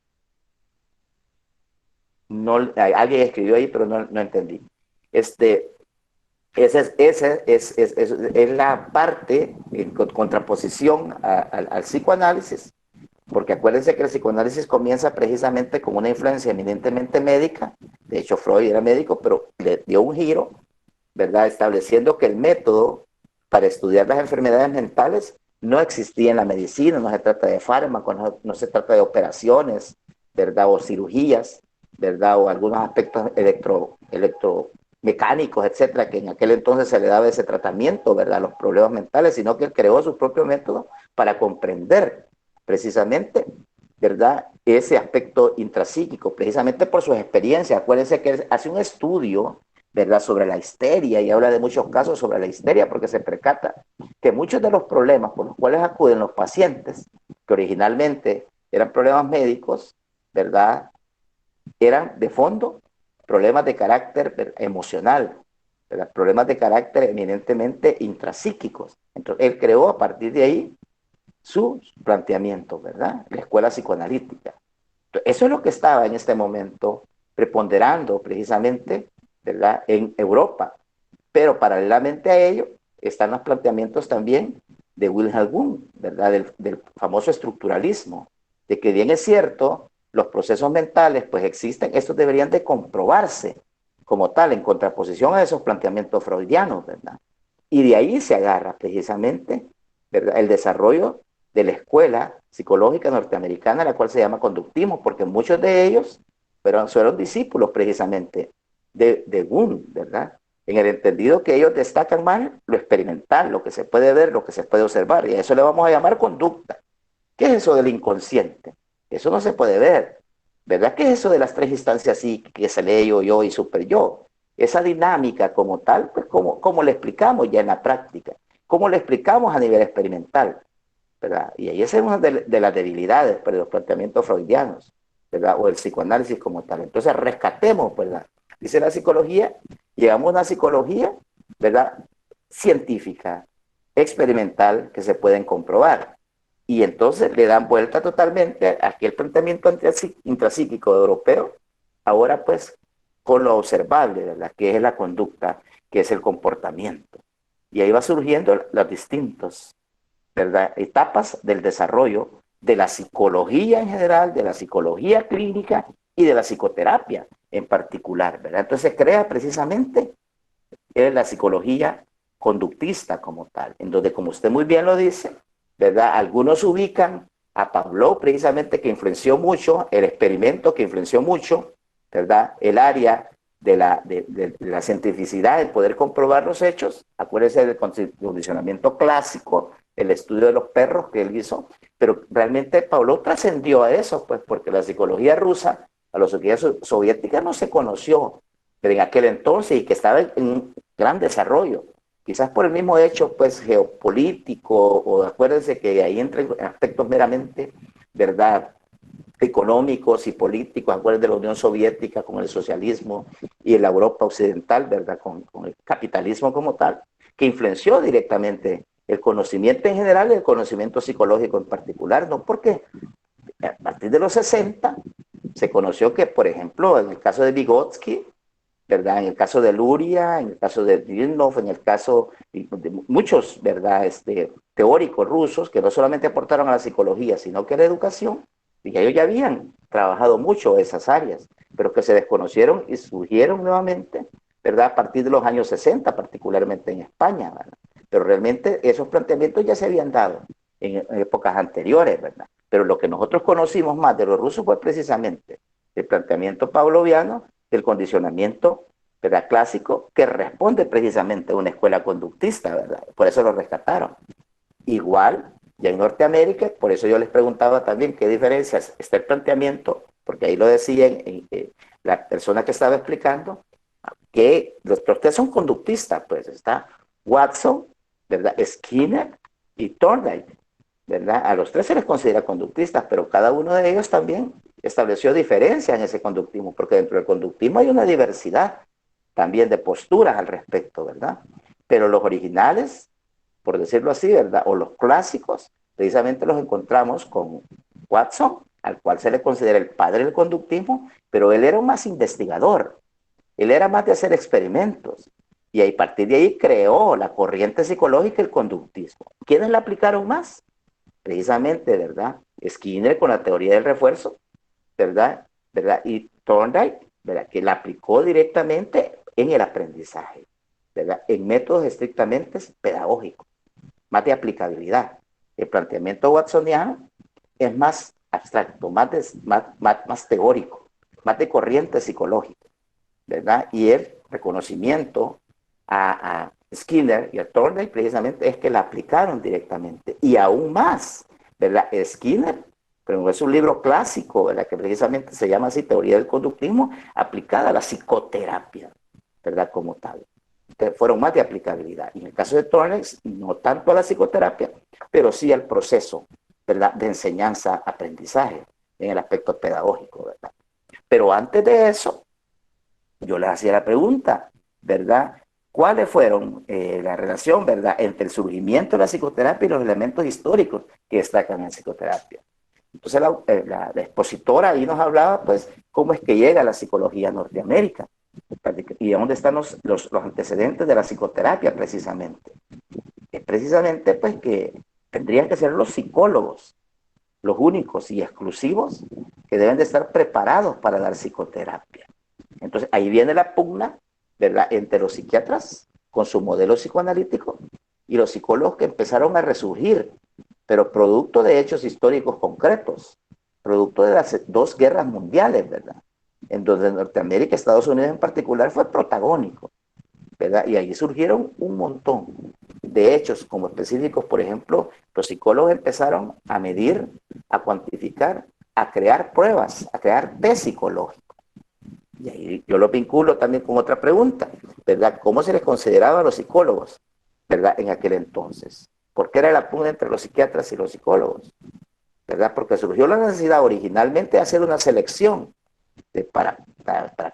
No, alguien escribió ahí, pero no entendí. Esa es la parte en contraposición al psicoanálisis, porque acuérdense que el psicoanálisis comienza precisamente con una influencia eminentemente médica. De hecho, Freud era médico, pero le dio un giro, ¿verdad?, estableciendo que el método para estudiar las enfermedades mentales no existía en la medicina, no se trata de fármacos, no se trata de operaciones, ¿verdad?, o cirugías, ¿verdad?, o algunos aspectos mecánicos, etcétera, que en aquel entonces se le daba ese tratamiento, ¿verdad?, a los problemas mentales, sino que él creó su propio método para comprender precisamente, ¿verdad?, ese aspecto intrapsíquico, precisamente por sus experiencias. Acuérdense que él hace un estudio, ¿verdad?, sobre la histeria, y habla de muchos casos sobre la histeria, porque se percata que muchos de los problemas por los cuales acuden los pacientes, que originalmente eran problemas médicos, ¿verdad?, eran de fondo problemas de carácter emocional, ¿verdad?, problemas de carácter eminentemente intrapsíquicos. Entonces, él creó a partir de ahí sus planteamientos, ¿verdad?, la escuela psicoanalítica. Entonces, eso es lo que estaba en este momento preponderando precisamente, ¿verdad?, en Europa. Pero paralelamente a ello están los planteamientos también de Wilhelm Wundt, ¿verdad?, del famoso estructuralismo, de que bien es cierto, los procesos mentales pues existen, estos deberían de comprobarse como tal, en contraposición a esos planteamientos freudianos, ¿verdad? Y de ahí se agarra precisamente, ¿verdad?, el desarrollo de la escuela psicológica norteamericana, la cual se llama conductismo, porque muchos de ellos fueron discípulos precisamente de Wundt, ¿verdad?, en el entendido que ellos destacan más lo experimental, lo que se puede ver, lo que se puede observar, y a eso le vamos a llamar conducta. ¿Qué es eso del inconsciente? Eso no se puede ver, ¿verdad? ¿Qué es eso de las tres instancias psíquicas, el ello, yo y super yo? Esa dinámica como tal, pues ¿cómo le explicamos ya en la práctica? ¿Cómo le explicamos a nivel experimental? ¿Verdad? Y ahí esa es una de las debilidades de los planteamientos freudianos, ¿verdad?, o el psicoanálisis como tal. Entonces rescatemos, ¿verdad?, dice la psicología, llegamos a una psicología, ¿verdad?, científica, experimental, que se pueden comprobar. Y entonces le dan vuelta totalmente a aquel planteamiento intrapsíquico europeo, ahora pues con lo observable, ¿verdad?, que es la conducta, que es el comportamiento. Y ahí va surgiendo las distintas, ¿verdad?, etapas del desarrollo de la psicología en general, de la psicología clínica y de la psicoterapia en particular, ¿verdad? Entonces se crea precisamente la psicología conductista como tal, en donde, como usted muy bien lo dice, ¿verdad?, algunos ubican a Pavlov precisamente, que influenció mucho, el experimento que influenció mucho, ¿verdad?, el área de la cientificidad, el poder comprobar los hechos. Acuérdense del condicionamiento clásico, el estudio de los perros que él hizo, pero realmente Pavlov trascendió a eso, pues, porque la psicología rusa, a la psicología soviética no se conoció, pero en aquel entonces, y que estaba en gran desarrollo, quizás por el mismo hecho, pues, geopolítico, o acuérdense que ahí entran aspectos meramente, ¿verdad?, económicos y políticos. Acuérdense de la Unión Soviética con el socialismo y la Europa occidental, ¿verdad?, con el capitalismo como tal, que influenció directamente el conocimiento en general y el conocimiento psicológico en particular, ¿no? Porque a partir de los 60 se conoció que, por ejemplo, en el caso de Vygotsky, ¿verdad?, en el caso de Luria, en el caso de Dimitrov, en el caso de muchos, ¿verdad?, teóricos rusos que no solamente aportaron a la psicología, sino que a la educación, y ellos ya habían trabajado mucho esas áreas, pero que se desconocieron y surgieron nuevamente, ¿verdad?, a partir de los años 60, particularmente en España, ¿verdad? Pero realmente esos planteamientos ya se habían dado en épocas anteriores, ¿verdad? Pero lo que nosotros conocimos más de los rusos fue precisamente el planteamiento pavloviano del condicionamiento, ¿verdad?, clásico, que responde precisamente a una escuela conductista, ¿verdad? Por eso lo rescataron. Igual, ya en Norteamérica, por eso yo les preguntaba también qué diferencias está el planteamiento, porque ahí lo decían la persona que estaba explicando, que los tres son conductistas, pues está Watson, ¿verdad?, Skinner y Thorndike, ¿verdad? A los tres se les considera conductistas, pero cada uno de ellos también estableció diferencias en ese conductismo, porque dentro del conductismo hay una diversidad también de posturas al respecto, ¿verdad? Pero los originales, por decirlo así, ¿verdad?, o los clásicos, precisamente los encontramos con Watson, al cual se le considera el padre del conductismo, pero él era un más investigador, él era más de hacer experimentos, y a partir de ahí creó la corriente psicológica y el conductismo. ¿Quiénes la aplicaron más? Precisamente, ¿verdad?, Skinner con la teoría del refuerzo, ¿verdad? Y Thorndike, ¿verdad?, que la aplicó directamente en el aprendizaje, ¿verdad?, en métodos estrictamente pedagógicos, más de aplicabilidad. El planteamiento watsoniano es más abstracto, más teórico, más de corriente psicológica, ¿verdad? Y él reconocimiento a Skinner y a Thorndike precisamente es que la aplicaron directamente. Y aún más, ¿verdad? Skinner, pero es un libro clásico, ¿verdad? Que precisamente se llama así, Teoría del Conductismo, aplicada a la psicoterapia, ¿verdad? Como tal. Fueron más de aplicabilidad. Y en el caso de Thorndike, no tanto a la psicoterapia, pero sí al proceso, ¿verdad? De enseñanza-aprendizaje en el aspecto pedagógico, ¿verdad? Pero antes de eso, yo les hacía la pregunta, ¿verdad? ¿Cuáles fueron la relación, verdad, entre el surgimiento de la psicoterapia y los elementos históricos que destacan en psicoterapia? Entonces la expositora ahí nos hablaba, pues, cómo es que llega la psicología a Norteamérica y dónde están los antecedentes de la psicoterapia, precisamente. Es precisamente, pues, que tendrían que ser los psicólogos los únicos y exclusivos que deben de estar preparados para dar psicoterapia. Entonces, ahí viene la pugna, ¿verdad?, entre los psiquiatras con su modelo psicoanalítico y los psicólogos que empezaron a resurgir, pero producto de hechos históricos concretos, producto de las dos guerras mundiales, ¿verdad?, en donde Norteamérica, Estados Unidos en particular, fue protagónico, ¿verdad? Y ahí surgieron un montón de hechos como específicos. Por ejemplo, los psicólogos empezaron a medir, a cuantificar, a crear pruebas, a crear test psicológicos. Y ahí yo lo vinculo también con otra pregunta, ¿verdad? ¿Cómo se les consideraba a los psicólogos, ¿verdad?, en aquel entonces? ¿Por qué era la pugna entre los psiquiatras y los psicólogos? ¿Verdad? Porque surgió la necesidad originalmente de hacer una selección para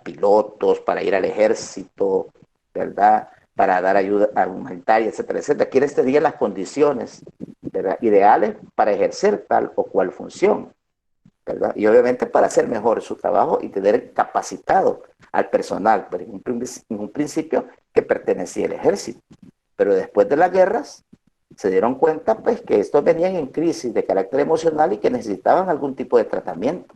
pilotos, para ir al ejército, ¿verdad?, para dar ayuda humanitaria, etcétera, etcétera. Quienes tenían las condiciones, ¿verdad?, ideales para ejercer tal o cual función, ¿verdad? Y obviamente para hacer mejor su trabajo y tener capacitado al personal, pero en un principio que pertenecía al ejército. Pero después de las guerras se dieron cuenta, pues, que estos venían en crisis de carácter emocional y que necesitaban algún tipo de tratamiento.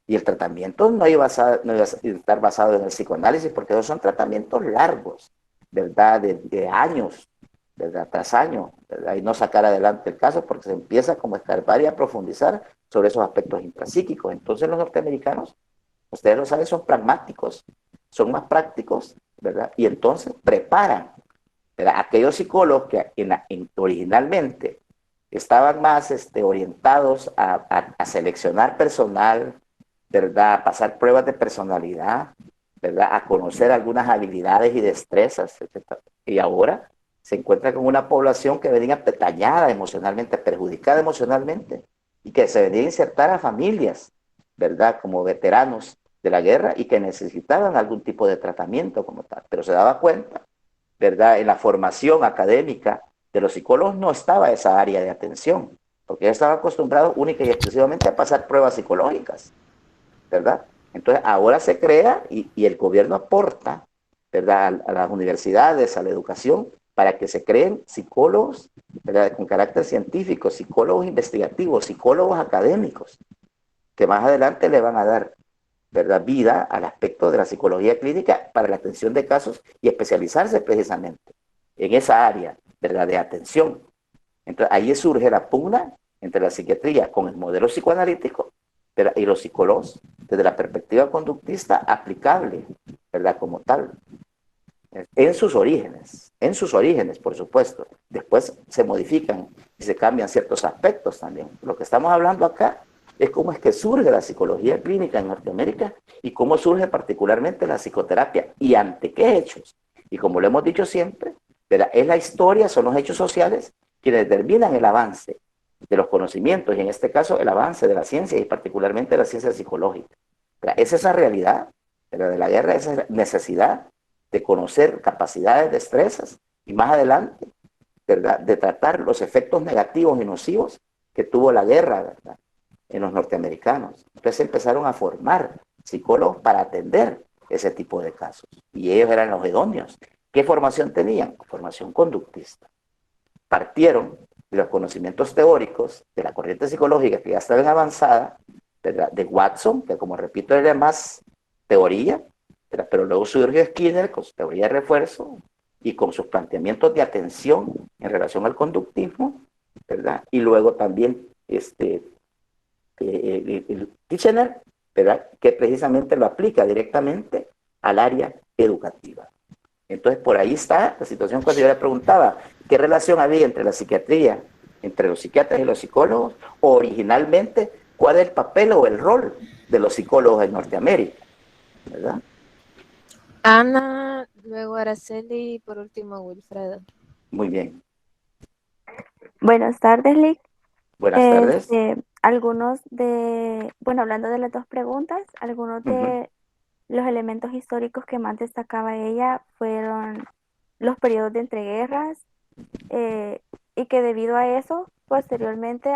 Y el tratamiento no iba a estar basado en el psicoanálisis, porque esos son tratamientos largos, ¿verdad? De años, ¿verdad? Tras años, ¿verdad? Y no sacar adelante el caso porque se empieza como a escarbar y a profundizar sobre esos aspectos intrapsíquicos. Entonces los norteamericanos, ustedes lo saben, son pragmáticos, son más prácticos, ¿verdad? Y entonces preparan, ¿verdad?, aquellos psicólogos que originalmente estaban más orientados a seleccionar personal, ¿verdad?, a pasar pruebas de personalidad, ¿verdad?, a conocer algunas habilidades y destrezas, etc. Y ahora se encuentra con una población que venía dañada emocionalmente, perjudicada emocionalmente, y que se venía a insertar a familias, ¿verdad?, como veteranos de la guerra y que necesitaban algún tipo de tratamiento como tal. Pero se daba cuenta, ¿verdad?, en la formación académica de los psicólogos no estaba esa área de atención, porque ellos estaban acostumbrados única y exclusivamente a pasar pruebas psicológicas, ¿verdad? Entonces ahora se crea y el gobierno aporta, ¿verdad?, a las universidades, a la educación, para que se creen psicólogos, ¿verdad?, con carácter científico, psicólogos investigativos, psicólogos académicos, que más adelante le van a dar, ¿verdad?, vida al aspecto de la psicología clínica para la atención de casos y especializarse precisamente en esa área, ¿verdad?, de atención. Entonces ahí surge la pugna entre la psiquiatría con el modelo psicoanalítico, ¿verdad?, y los psicólogos desde la perspectiva conductista aplicable, ¿verdad?, como tal, en sus orígenes, por supuesto. Después se modifican y se cambian ciertos aspectos también. Lo que estamos hablando acá es cómo es que surge la psicología clínica en Norteamérica y cómo surge particularmente la psicoterapia y ante qué hechos. Y como lo hemos dicho siempre, ¿verdad?, es la historia, son los hechos sociales quienes determinan el avance de los conocimientos y en este caso el avance de la ciencia y particularmente de la ciencia psicológica. Es esa realidad, ¿verdad?, de la guerra, esa necesidad de conocer capacidades, destrezas y más adelante, ¿verdad?, de tratar los efectos negativos y nocivos que tuvo la guerra, ¿verdad?, en los norteamericanos. Entonces empezaron a formar psicólogos para atender ese tipo de casos y ellos eran los idóneos. ¿Qué formación tenían? Formación conductista. Partieron de los conocimientos teóricos de la corriente psicológica que ya estaba en avanzada, ¿verdad?, de Watson, que como repito era más teoría, ¿verdad?, pero luego surgió Skinner con su teoría de refuerzo y con sus planteamientos de atención en relación al conductismo, ¿verdad?, y luego también Kitchener, ¿verdad?, que precisamente lo aplica directamente al área educativa. Entonces, por ahí está la situación cuando yo le preguntaba qué relación había entre la psiquiatría, entre los psiquiatras y los psicólogos, o originalmente, cuál es el papel o el rol de los psicólogos en Norteamérica, ¿verdad? Ana, luego Araceli y por último Wilfredo. Muy bien. Buenas tardes, Lick. Buenas tardes. Bueno, hablando de las dos preguntas, algunos de los elementos históricos que más destacaba ella fueron los periodos de entreguerras, y que debido a eso, posteriormente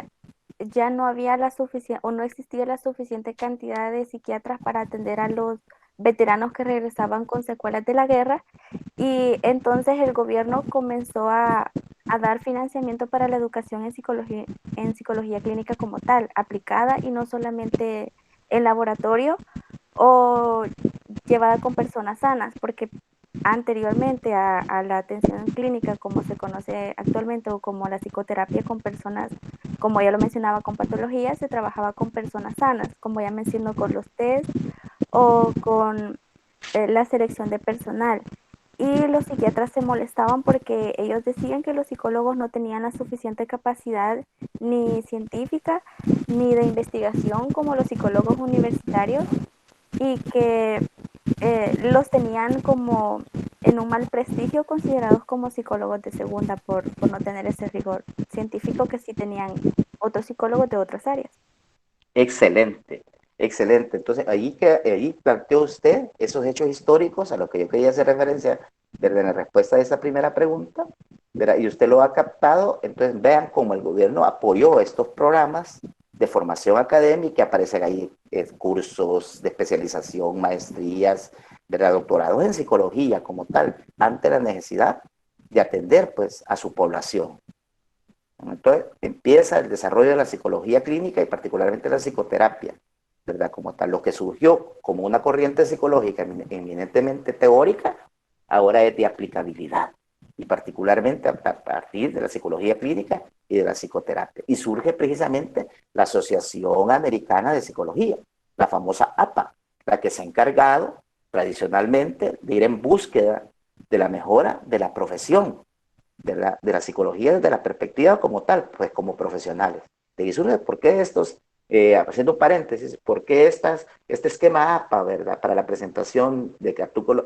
ya no había la suficiente o no existía la suficiente cantidad de psiquiatras para atender a los veteranos que regresaban con secuelas de la guerra, y entonces el gobierno comenzó a dar financiamiento para la educación en psicología clínica como tal, aplicada y no solamente en laboratorio o llevada con personas sanas, porque anteriormente a la atención clínica, como se conoce actualmente, o como la psicoterapia con personas, como ya lo mencionaba, con patologías, se trabajaba con personas sanas, como ya mencionó, con los test o con la selección de personal. Y los psiquiatras se molestaban porque ellos decían que los psicólogos no tenían la suficiente capacidad ni científica ni de investigación como los psicólogos universitarios, y que los tenían como en un mal prestigio, considerados como psicólogos de segunda por no tener ese rigor científico que sí tenían otros psicólogos de otras áreas. Excelente, excelente. Entonces, ahí planteó usted esos hechos históricos a los que yo quería hacer referencia desde la respuesta de esa primera pregunta, ¿verdad? Y usted lo ha captado. Entonces, vean cómo el gobierno apoyó estos programas de formación académica. Aparecen ahí cursos de especialización, maestrías, ¿verdad? Doctorados en psicología como tal, ante la necesidad de atender pues a su población. Entonces empieza el desarrollo de la psicología clínica y particularmente la psicoterapia, ¿verdad? Como tal, lo que surgió como una corriente psicológica eminentemente teórica, ahora es de aplicabilidad, y particularmente a partir de la psicología clínica y de la psicoterapia. Y surge precisamente la Asociación Americana de Psicología, la famosa APA, la que se ha encargado tradicionalmente de ir en búsqueda de la mejora de la profesión, de la psicología desde la perspectiva como tal, pues como profesionales. De ahí surge, ¿por qué estos, haciendo paréntesis, por qué este esquema APA, ¿verdad? Para la presentación de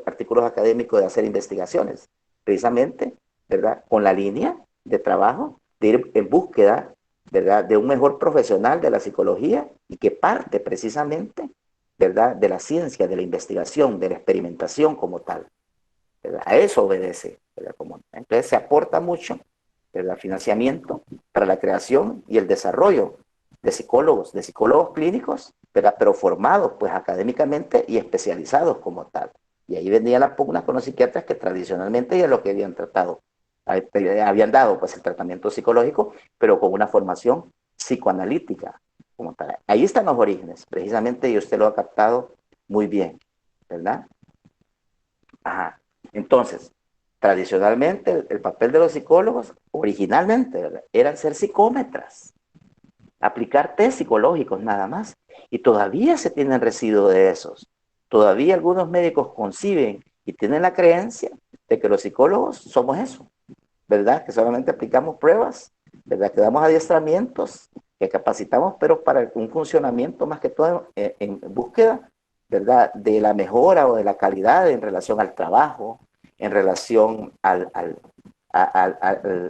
artículos académicos, de hacer investigaciones, precisamente, ¿verdad? Con la línea de trabajo de ir en búsqueda, ¿verdad? De un mejor profesional de la psicología, y que parte precisamente, ¿verdad? De la ciencia, de la investigación, de la experimentación como tal, ¿verdad? A eso obedece, ¿verdad? Entonces se aporta mucho, ¿verdad? Financiamiento para la creación y el desarrollo de psicólogos clínicos, ¿verdad? Pero formados pues académicamente y especializados como tal. Y ahí vendían las pugnas con los psiquiatras que tradicionalmente ya lo que habían tratado, habían dado pues el tratamiento psicológico, pero con una formación psicoanalítica como tal. Ahí están los orígenes, precisamente, y usted lo ha captado muy bien, ¿verdad? Ajá. Entonces, tradicionalmente el papel de los psicólogos, originalmente, ¿verdad?, eran ser psicómetras, aplicar test psicológicos nada más, y todavía se tienen residuos de esos. Todavía algunos médicos conciben y tienen la creencia de que los psicólogos somos eso, ¿verdad? Que solamente aplicamos pruebas, ¿verdad? Que damos adiestramientos, que capacitamos, pero para un funcionamiento más que todo en búsqueda, ¿verdad?, de la mejora o de la calidad en relación al trabajo, en relación al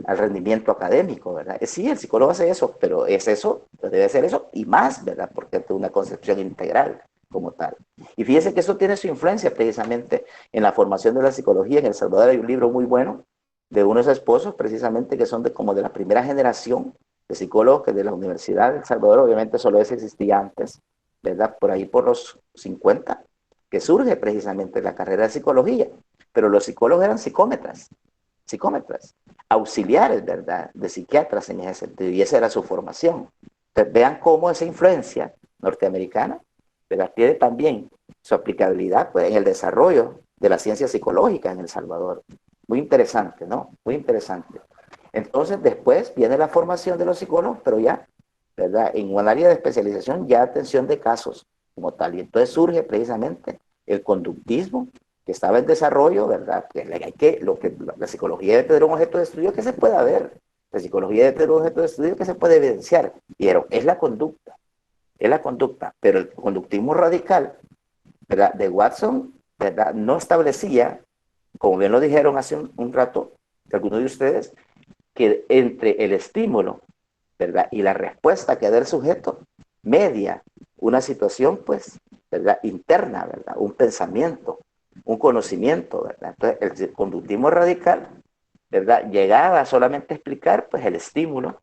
rendimiento académico, ¿verdad? Sí, el psicólogo hace eso, pero es eso, debe ser eso y más, ¿verdad? Porque es una concepción integral como tal. Y fíjense que eso tiene su influencia precisamente en la formación de la psicología. En El Salvador hay un libro muy bueno de unos esposos precisamente que son como de la primera generación de psicólogos, que de la Universidad de El Salvador, obviamente solo ese existía antes, ¿verdad? Por ahí por los 50, que surge precisamente la carrera de psicología, pero los psicólogos eran psicómetras, auxiliares, ¿verdad?, de psiquiatras en ese sentido, y esa era su formación. Entonces, vean cómo esa influencia norteamericana, ¿verdad?, tiene también su aplicabilidad pues en el desarrollo de la ciencia psicológica en El Salvador. Muy interesante, ¿no? Muy interesante. Entonces, después viene la formación de los psicólogos, pero ya, ¿verdad?, en un área de especialización, ya atención de casos como tal. Y entonces surge precisamente el conductismo, que estaba en desarrollo, ¿verdad? La psicología debe tener un objeto de estudio que se pueda ver. La psicología debe tener un objeto de estudio que se puede evidenciar. Pero es la conducta. Es la conducta. Pero el conductismo radical, ¿verdad?, de Watson, ¿verdad?, no establecía, como bien lo dijeron hace un rato algunos de ustedes, que entre el estímulo, ¿verdad?, y la respuesta que da el sujeto, media una situación, pues, ¿verdad?, interna, ¿verdad?, un pensamiento, un conocimiento, ¿verdad? Entonces, el conductismo radical, ¿verdad?, llegaba solamente a explicar, pues, el estímulo,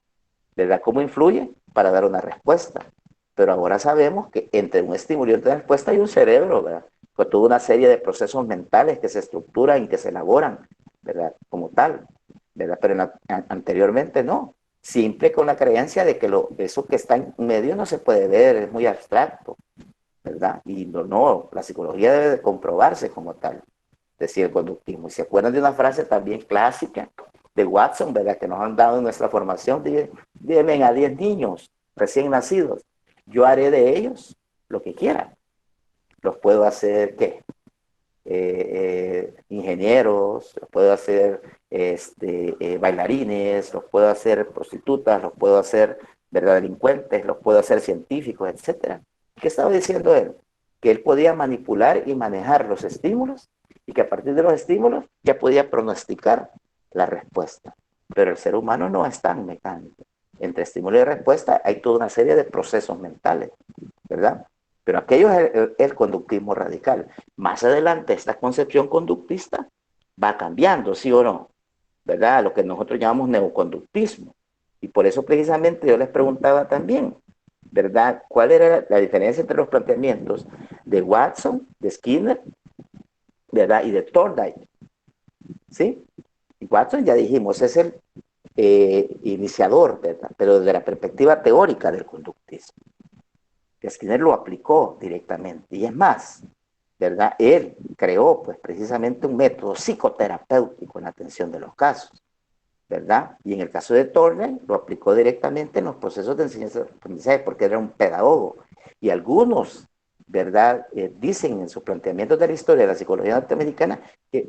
¿verdad?, cómo influye para dar una respuesta. Pero ahora sabemos que entre un estímulo y otra respuesta hay un cerebro, ¿verdad?, con toda una serie de procesos mentales que se estructuran y que se elaboran, ¿verdad?, como tal, ¿verdad? Pero anteriormente no. Siempre con la creencia de que eso que está en medio no se puede ver, es muy abstracto, ¿verdad? Y no, la psicología debe de comprobarse como tal, decía el conductismo. Y se acuerdan de una frase también clásica de Watson, ¿verdad?, que nos han dado en nuestra formación: Deben a 10 niños recién nacidos, yo haré de ellos lo que quieran. Los puedo hacer, ¿qué? Ingenieros, los puedo hacer bailarines, los puedo hacer prostitutas, los puedo hacer, ¿verdad?, delincuentes, los puedo hacer científicos, etcétera. ¿Qué estaba diciendo él? Que él podía manipular y manejar los estímulos y que a partir de los estímulos ya podía pronosticar la respuesta. Pero el ser humano no es tan mecánico. Entre estímulo y respuesta hay toda una serie de procesos mentales, ¿verdad? Pero aquello es el conductismo radical. Más adelante esta concepción conductista va cambiando, ¿sí o no? ¿Verdad? Lo que nosotros llamamos neoconductismo. Y por eso precisamente yo les preguntaba también, ¿verdad?, ¿cuál era la diferencia entre los planteamientos de Watson, de Skinner, ¿verdad?, y de Thorndike? ¿Sí? Y Watson, ya dijimos, es el iniciador, ¿verdad?, pero desde la perspectiva teórica del conductismo. Que Skinner lo aplicó directamente. Y es más, ¿verdad?, él creó, pues, precisamente un método psicoterapéutico en la atención de los casos, ¿verdad? Y en el caso de Thorndike lo aplicó directamente en los procesos de enseñanza-aprendizaje porque era un pedagogo. Y algunos, ¿verdad?, dicen en sus planteamientos de la historia de la psicología norteamericana que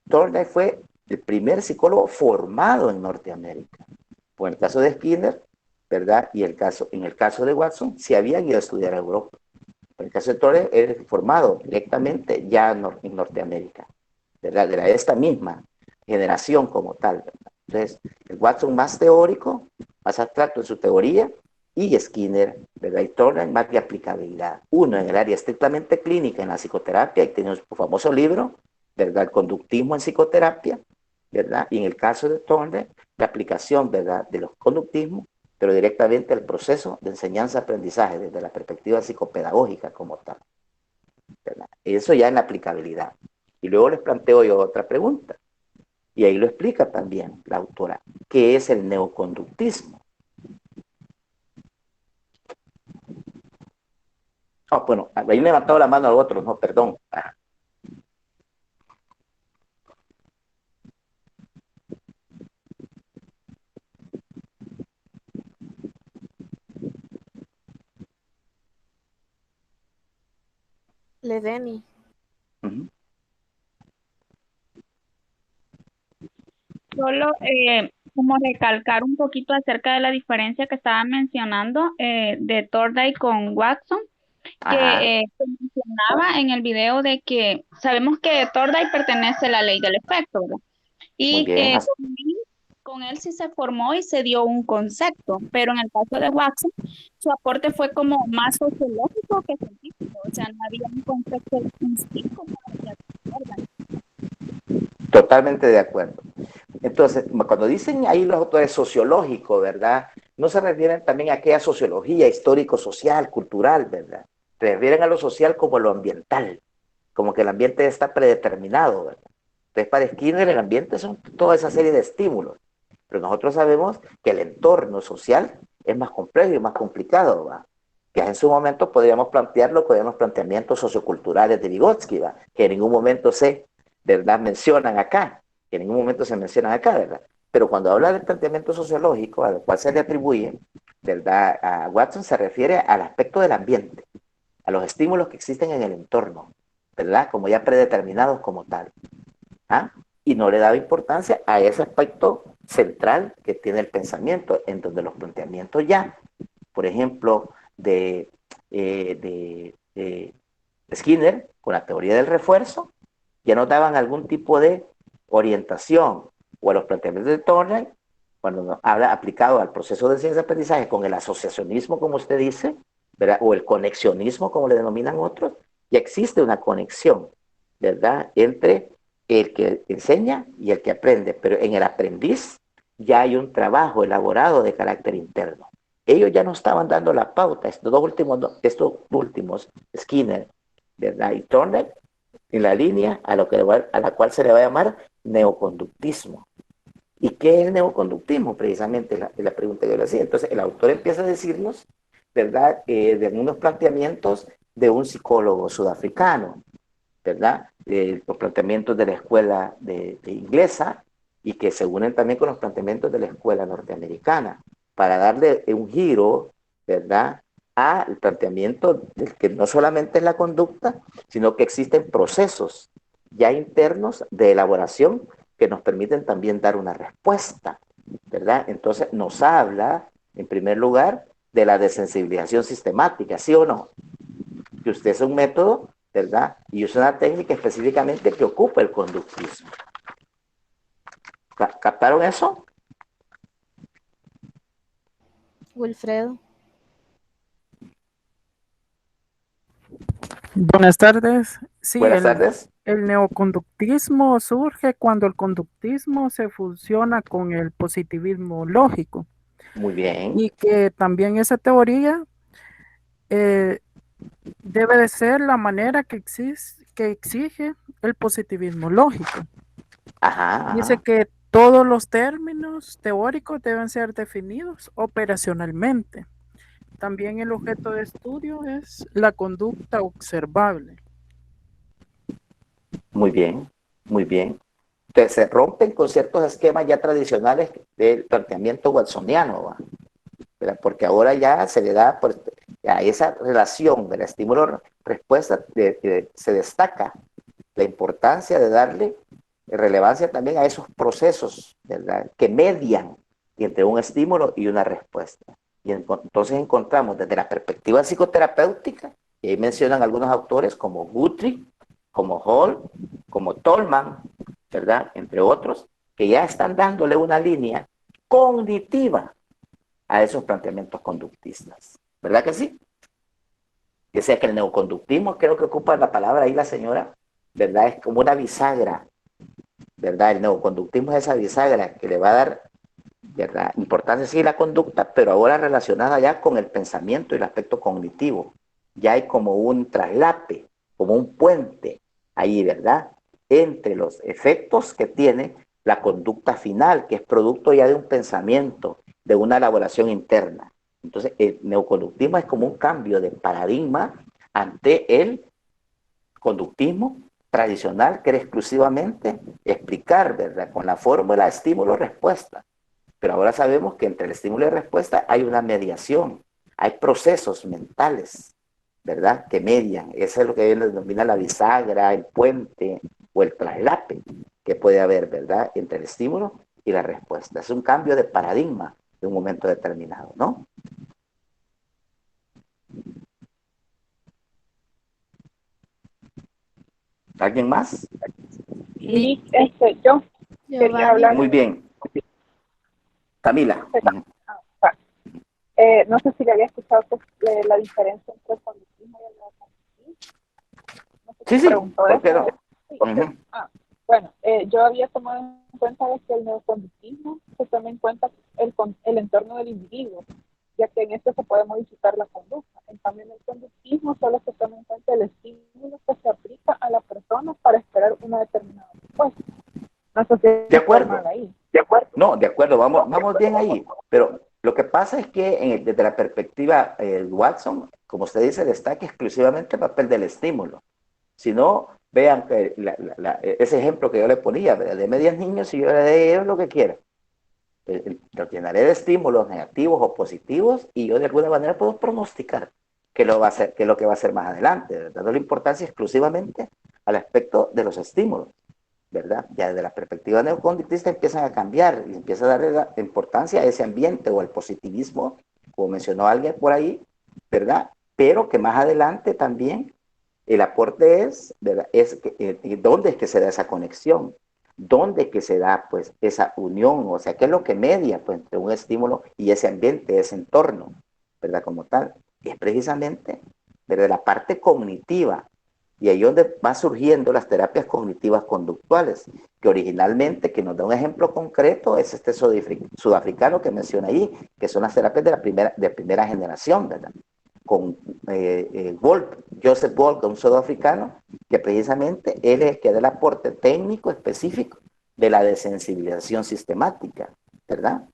Thorndike fue el primer psicólogo formado en Norteamérica. Pues en el caso de Skinner, ¿verdad?, y en el caso de Watson, se habían ido a estudiar a Europa. En el caso de Thorndike, él formado directamente ya en Norteamérica, ¿verdad?, de esta misma generación como tal, ¿verdad? Entonces, el Watson más teórico, más abstracto en su teoría, y Skinner, ¿verdad?, y Thorndike más de aplicabilidad. Uno en el área estrictamente clínica, en la psicoterapia, y tiene su famoso libro, ¿verdad?, El conductismo en psicoterapia, ¿verdad? Y en el caso de Thorndike, la aplicación, ¿verdad?, de los conductismos, pero directamente el proceso de enseñanza-aprendizaje desde la perspectiva psicopedagógica como tal, ¿verdad? Eso ya en la aplicabilidad. Y luego les planteo yo otra pregunta, y ahí lo explica también la autora, ¿qué es el neoconductismo? Oh, bueno, ahí me he levantado la mano al otro, no, perdón. Ledeni. Solo como recalcar un poquito acerca de la diferencia que estaba mencionando de Thorndike con Watson, que se mencionaba en el video de que sabemos que Thorndike pertenece a la ley del efecto, ¿verdad? Muy Y bien. con él sí se formó y se dio un concepto, pero en el caso de Watson, su aporte fue como más sociológico que científico, o sea, no había un concepto distinto para Thorndike. Totalmente de acuerdo. Entonces, cuando dicen ahí los autores sociológicos, ¿verdad?, no se refieren también a aquella sociología histórico-social, cultural, ¿verdad? Se refieren a lo social como lo ambiental, como que el ambiente está predeterminado, ¿verdad? Entonces, para Skinner el ambiente son toda esa serie de estímulos, pero nosotros sabemos que el entorno social es más complejo y más complicado, ¿va? Que en su momento podríamos plantearlo con los planteamientos socioculturales de Vygotsky, ¿va?, que en ningún momento ¿verdad?, mencionan acá, que en ningún momento se mencionan acá, ¿verdad? Pero cuando habla del planteamiento sociológico al cual se le atribuye, ¿verdad?, a Watson, se refiere al aspecto del ambiente, a los estímulos que existen en el entorno, ¿verdad? Como ya predeterminados como tal. ¿Ah? Y no le daba importancia a ese aspecto central que tiene el pensamiento, en donde los planteamientos ya, por ejemplo, de Skinner, con la teoría del refuerzo, ya nos daban algún tipo de orientación, o a los planteamientos de Thorndike, cuando nos habla aplicado al proceso de ciencia de aprendizaje con el asociacionismo, como usted dice, ¿verdad? O el conexionismo, como le denominan otros, ya existe una conexión, ¿verdad? Entre el que enseña y el que aprende, pero en el aprendiz ya hay un trabajo elaborado de carácter interno. Ellos ya no estaban dando la pauta, estos últimos, Skinner, ¿verdad? Y Thorndike, en la línea a la cual se le va a llamar neoconductismo. ¿Y qué es el neoconductismo? Precisamente la pregunta que yo le hacía. Entonces, el autor empieza a decirnos, ¿verdad?, de algunos planteamientos de un psicólogo sudafricano, ¿verdad? Los planteamientos de la escuela de inglesa y que se unen también con los planteamientos de la escuela norteamericana para darle un giro, ¿verdad?, al planteamiento de que no solamente es la conducta, sino que existen procesos ya internos de elaboración que nos permiten también dar una respuesta, ¿verdad? Entonces nos habla, en primer lugar, de la desensibilización sistemática, ¿sí o no? Que usted es un método, ¿verdad? Y usa una técnica específicamente que ocupa el conductismo. ¿Captaron eso? Wilfredo. Buenas tardes. Sí, Buenas tardes. el neoconductismo surge cuando el conductismo se fusiona con el positivismo lógico Muy bien. y que también esa teoría debe de ser la manera que exige el positivismo lógico. Ajá, Dice ajá. que todos los términos teóricos deben ser definidos operacionalmente. También el objeto de estudio es la conducta observable. Muy bien, muy bien. Entonces se rompen con ciertos esquemas ya tradicionales del planteamiento watsoniano, ¿verdad? Porque ahora ya se le da a esa relación del estímulo-respuesta, se destaca la importancia de darle relevancia también a esos procesos, ¿verdad?, que median entre un estímulo y una respuesta. Y entonces encontramos desde la perspectiva psicoterapéutica, y ahí mencionan algunos autores como Guthrie, como Hall, como Tolman, ¿verdad?, entre otros, que ya están dándole una línea cognitiva a esos planteamientos conductistas. ¿Verdad que sí? O sea que el neoconductismo, creo que ocupa la palabra ahí la señora, ¿verdad? Es como una bisagra, ¿verdad? El neoconductismo es esa bisagra que le va a dar, ¿verdad?, importancia sí la conducta, pero ahora relacionada ya con el pensamiento y el aspecto cognitivo. Ya hay como un traslape, como un puente ahí, ¿verdad?, entre los efectos que tiene la conducta final, que es producto ya de un pensamiento, de una elaboración interna. Entonces, el neoconductismo es como un cambio de paradigma ante el conductismo tradicional, que era exclusivamente explicar, ¿verdad?, con la fórmula estímulo-respuesta. Pero ahora sabemos que entre el estímulo y la respuesta hay una mediación, hay procesos mentales, ¿verdad?, que median. Eso es lo que denomina la bisagra, el puente o el traslape que puede haber, ¿verdad?, entre el estímulo y la respuesta. Es un cambio de paradigma de un momento determinado, ¿no? ¿Alguien más? Sí, yo quería Giovanni. hablar. Muy bien. Camila. No sé si le había escuchado la diferencia entre el conductismo y el neoconductismo. No sé si Sí, preguntó ¿por qué eso. no? Sí, okay. Bueno, yo había tomado en cuenta de que el neoconductismo se toma en cuenta el entorno del individuo, ya que en esto se puede modificar la conducta. En cambio, en el conductismo solo se toma en cuenta el estímulo que se aplica a la persona para esperar una determinada respuesta. No sé si de acuerdo. ahí. De acuerdo. No, de acuerdo, vamos bien ahí. Pero lo que pasa es que desde la perspectiva Watson, como usted dice, destaca exclusivamente el papel del estímulo. Si no, vean ese ejemplo que yo le ponía, de medios niños, y yo le digo lo que quiera. Lo llenaré de estímulos negativos o positivos y yo de alguna manera puedo pronosticar qué lo va a hacer, qué es lo que va a hacer más adelante, dando la importancia exclusivamente al aspecto de los estímulos, ¿verdad? Ya desde la perspectiva neoconductista empiezan a cambiar y empieza a darle la importancia a ese ambiente o al positivismo, como mencionó alguien por ahí, ¿verdad? Pero que más adelante también el aporte es, ¿verdad? ¿Dónde es que se da esa conexión? ¿Dónde es que se da, pues, esa unión? O sea, ¿qué es lo que media, pues, entre un estímulo y ese ambiente, ese entorno, ¿verdad? Como tal. Es precisamente, desde la parte cognitiva, y ahí es donde van surgiendo las terapias cognitivas conductuales, que originalmente, que nos da un ejemplo concreto, es este sudafricano que menciona ahí, que son las terapias de primera generación, ¿verdad? Con Joseph Wolk, un sudafricano, que precisamente él es el que da el aporte técnico específico de la desensibilización sistemática, ¿verdad?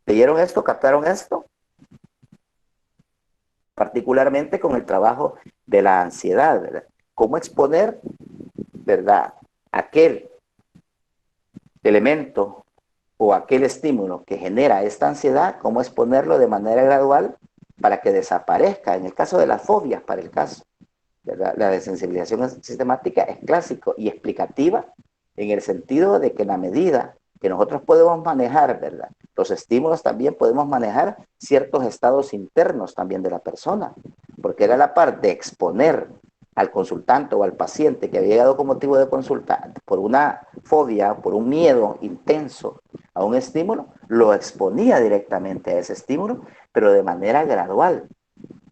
¿Leyeron esto? ¿Captaron esto? Particularmente con el trabajo de la ansiedad, ¿verdad? Cómo exponer, ¿verdad?, aquel elemento o aquel estímulo que genera esta ansiedad, cómo exponerlo de manera gradual para que desaparezca. En el caso de las fobias, para el caso, ¿verdad?, la desensibilización sistemática es clásico y explicativa en el sentido de que en la medida que nosotros podemos manejar, ¿verdad?, los estímulos, también podemos manejar ciertos estados internos también de la persona, porque era la parte de exponer al consultante o al paciente que había llegado con motivo de consulta por una fobia, por un miedo intenso a un estímulo, lo exponía directamente a ese estímulo, pero de manera gradual,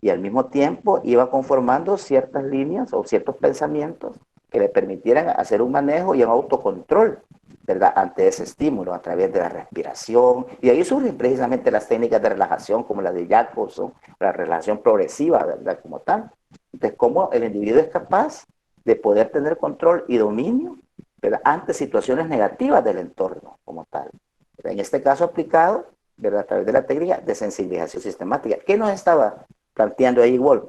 y al mismo tiempo iba conformando ciertas líneas o ciertos pensamientos que le permitieran hacer un manejo y un autocontrol, ¿verdad?, ante ese estímulo a través de la respiración. Y ahí surgen precisamente las técnicas de relajación como la de Jacobson, la relajación progresiva, ¿verdad?, como tal. Entonces, cómo el individuo es capaz de poder tener control y dominio, ¿verdad?, ante situaciones negativas del entorno como tal. ¿Verdad? En este caso aplicado, ¿verdad?, a través de la técnica de sensibilización sistemática. ¿Qué nos estaba planteando ahí Wolf?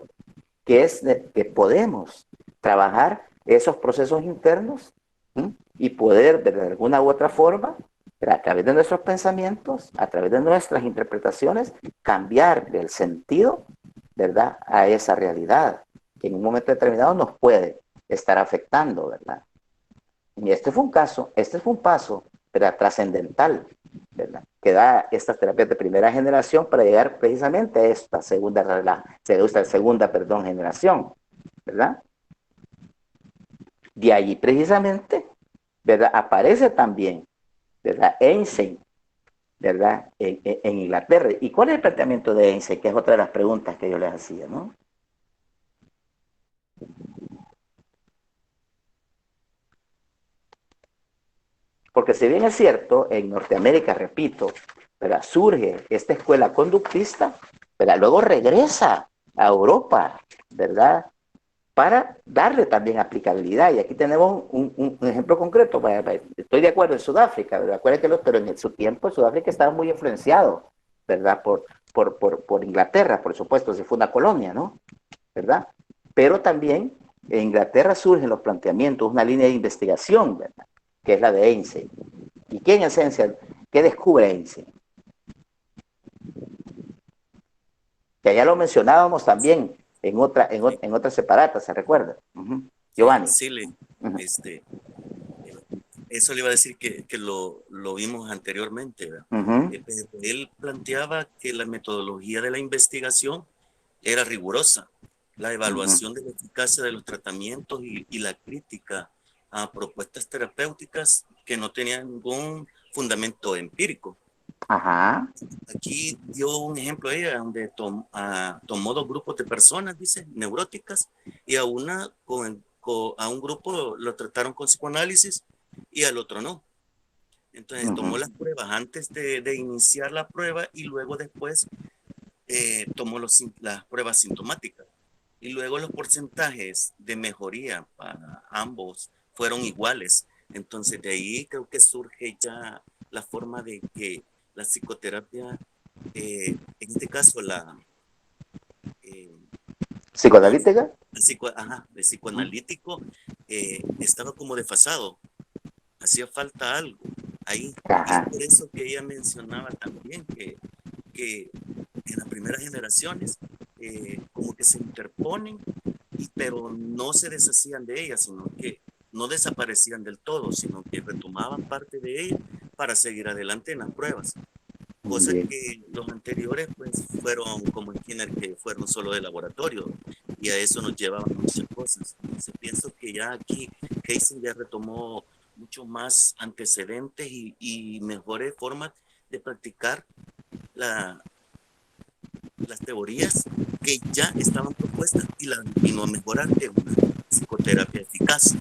Que es que podemos trabajar esos procesos internos, ¿sí?, y poder de alguna u otra forma, a través de nuestros pensamientos, a través de nuestras interpretaciones, cambiar el sentido, ¿verdad?, a esa realidad que en un momento determinado nos puede estar afectando, ¿verdad? Y este fue un caso, este fue un paso, ¿verdad?, trascendental, ¿verdad?, que da estas terapias de primera generación para llegar precisamente a esta segunda generación, ¿verdad? De allí precisamente, ¿verdad?, aparece también, ¿verdad?, Einstein, ¿verdad?, en Inglaterra. ¿Y cuál es el planteamiento de Einstein? Que es otra de las preguntas que yo les hacía, ¿no? Porque si bien es cierto, en Norteamérica, repito, ¿verdad?, surge esta escuela conductista, ¿verdad?, luego regresa a Europa, ¿verdad?, para darle también aplicabilidad. Y aquí tenemos un ejemplo concreto. Estoy de acuerdo en Sudáfrica, ¿verdad? Acuérdense, pero en su tiempo Sudáfrica estaba muy influenciado, ¿verdad?, por Inglaterra, por supuesto, si fue una colonia, ¿no?, ¿verdad? Pero también en Inglaterra surgen los planteamientos, una línea de investigación, ¿verdad?, que es la de Einstein. ¿Y qué en esencia, qué descubre Einstein? Que ya lo mencionábamos también en otra separata, ¿se recuerda? Giovanni. Sí, eso le iba a decir que lo vimos anteriormente, ¿verdad? Él planteaba que la metodología de la investigación era rigurosa, la evaluación de la eficacia de los tratamientos y la crítica a propuestas terapéuticas que no tenían ningún fundamento empírico. Ajá. Aquí dio un ejemplo ella donde tomó dos grupos de personas, dice, neuróticas, y a un grupo lo trataron con psicoanálisis y al otro no. Entonces tomó las pruebas antes de iniciar la prueba y luego después tomó las pruebas sintomáticas. Y luego los porcentajes de mejoría para ambos fueron iguales. Entonces de ahí creo que surge ya la forma de que la psicoterapia, en este caso la ¿psicoanalítica? El psicoanalítico estaba como desfasado, hacía falta algo ahí. Ajá. Y por eso que ella mencionaba también que en las primeras generaciones, como que se interponen, pero no se deshacían de ellas, sino que no desaparecían del todo, sino que retomaban parte de ella para seguir adelante en las pruebas. Cosa Bien. que los anteriores pues fueron como en Skinner, que fueron solo de laboratorio, y a eso nos llevaban muchas cosas. Entonces pienso que ya aquí Casey ya retomó mucho más antecedentes y mejores formas de practicar las teorías que ya estaban propuestas y las vino a mejorar en una psicoterapia eficaz.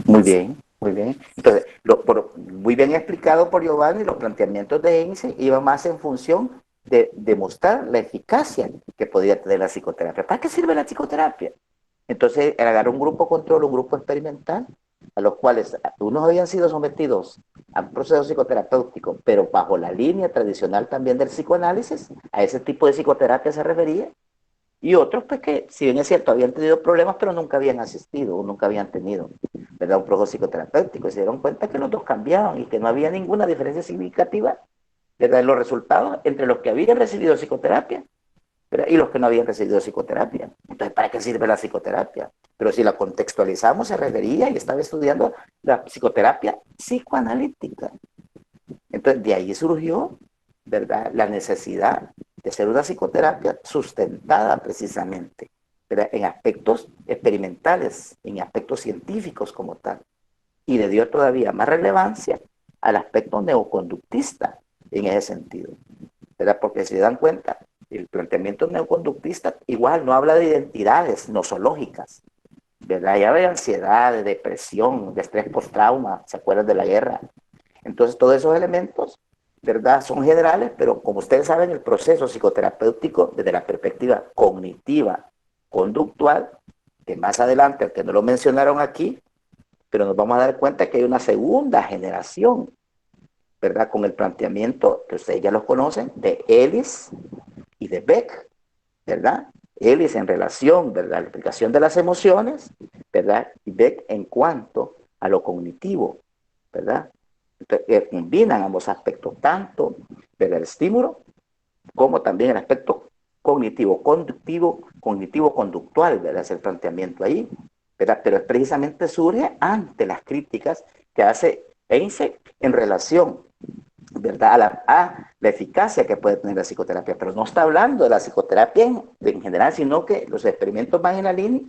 Muy bien, muy bien. Entonces, muy bien explicado por Giovanni, los planteamientos de Einstein iban más en función de demostrar la eficacia que podía tener la psicoterapia. ¿Para qué sirve la psicoterapia? Entonces, él agarró un grupo control, un grupo experimental, a los cuales unos habían sido sometidos a un proceso psicoterapéutico, pero bajo la línea tradicional también del psicoanálisis, a ese tipo de psicoterapia se refería, y otros pues que, si bien es cierto, habían tenido problemas, pero nunca habían asistido o nunca habían tenido, ¿verdad?, un proceso psicoterapéutico, y se dieron cuenta que los dos cambiaban y que no había ninguna diferencia significativa, ¿verdad?, en los resultados entre los que habían recibido psicoterapia, ¿verdad?, y los que no habían recibido psicoterapia. Entonces, ¿para qué sirve la psicoterapia? Pero si la contextualizamos, se refería y estaba estudiando la psicoterapia psicoanalítica. Entonces, de ahí surgió, ¿verdad?, la necesidad de hacer una psicoterapia sustentada precisamente, ¿verdad?, en aspectos experimentales, en aspectos científicos como tal. Y le dio todavía más relevancia al aspecto neoconductista en ese sentido, ¿verdad? Porque si se dan cuenta, el planteamiento neoconductista igual no habla de identidades nosológicas, ¿verdad? Ya de ansiedad, de depresión, de estrés postrauma, ¿se acuerdan de la guerra? Entonces, todos esos elementos, ¿verdad?, son generales, pero como ustedes saben, el proceso psicoterapéutico, desde la perspectiva cognitiva, conductual, que más adelante, aunque no lo mencionaron aquí, pero nos vamos a dar cuenta que hay una segunda generación, ¿verdad?, con el planteamiento que ustedes ya los conocen, de Ellis y de Beck, ¿verdad? Ellis en relación, ¿verdad?, a la explicación de las emociones, ¿verdad?, y Beck en cuanto a lo cognitivo, ¿verdad? Entonces, combinan ambos aspectos, tanto del estímulo como también el aspecto cognitivo, conductivo, cognitivo-conductual, ¿verdad? Es el planteamiento ahí, ¿verdad? Pero precisamente surge ante las críticas que hace Einstein en relación, ¿verdad?, a la eficacia que puede tener la psicoterapia, pero no está hablando de la psicoterapia en general, sino que los experimentos van en la línea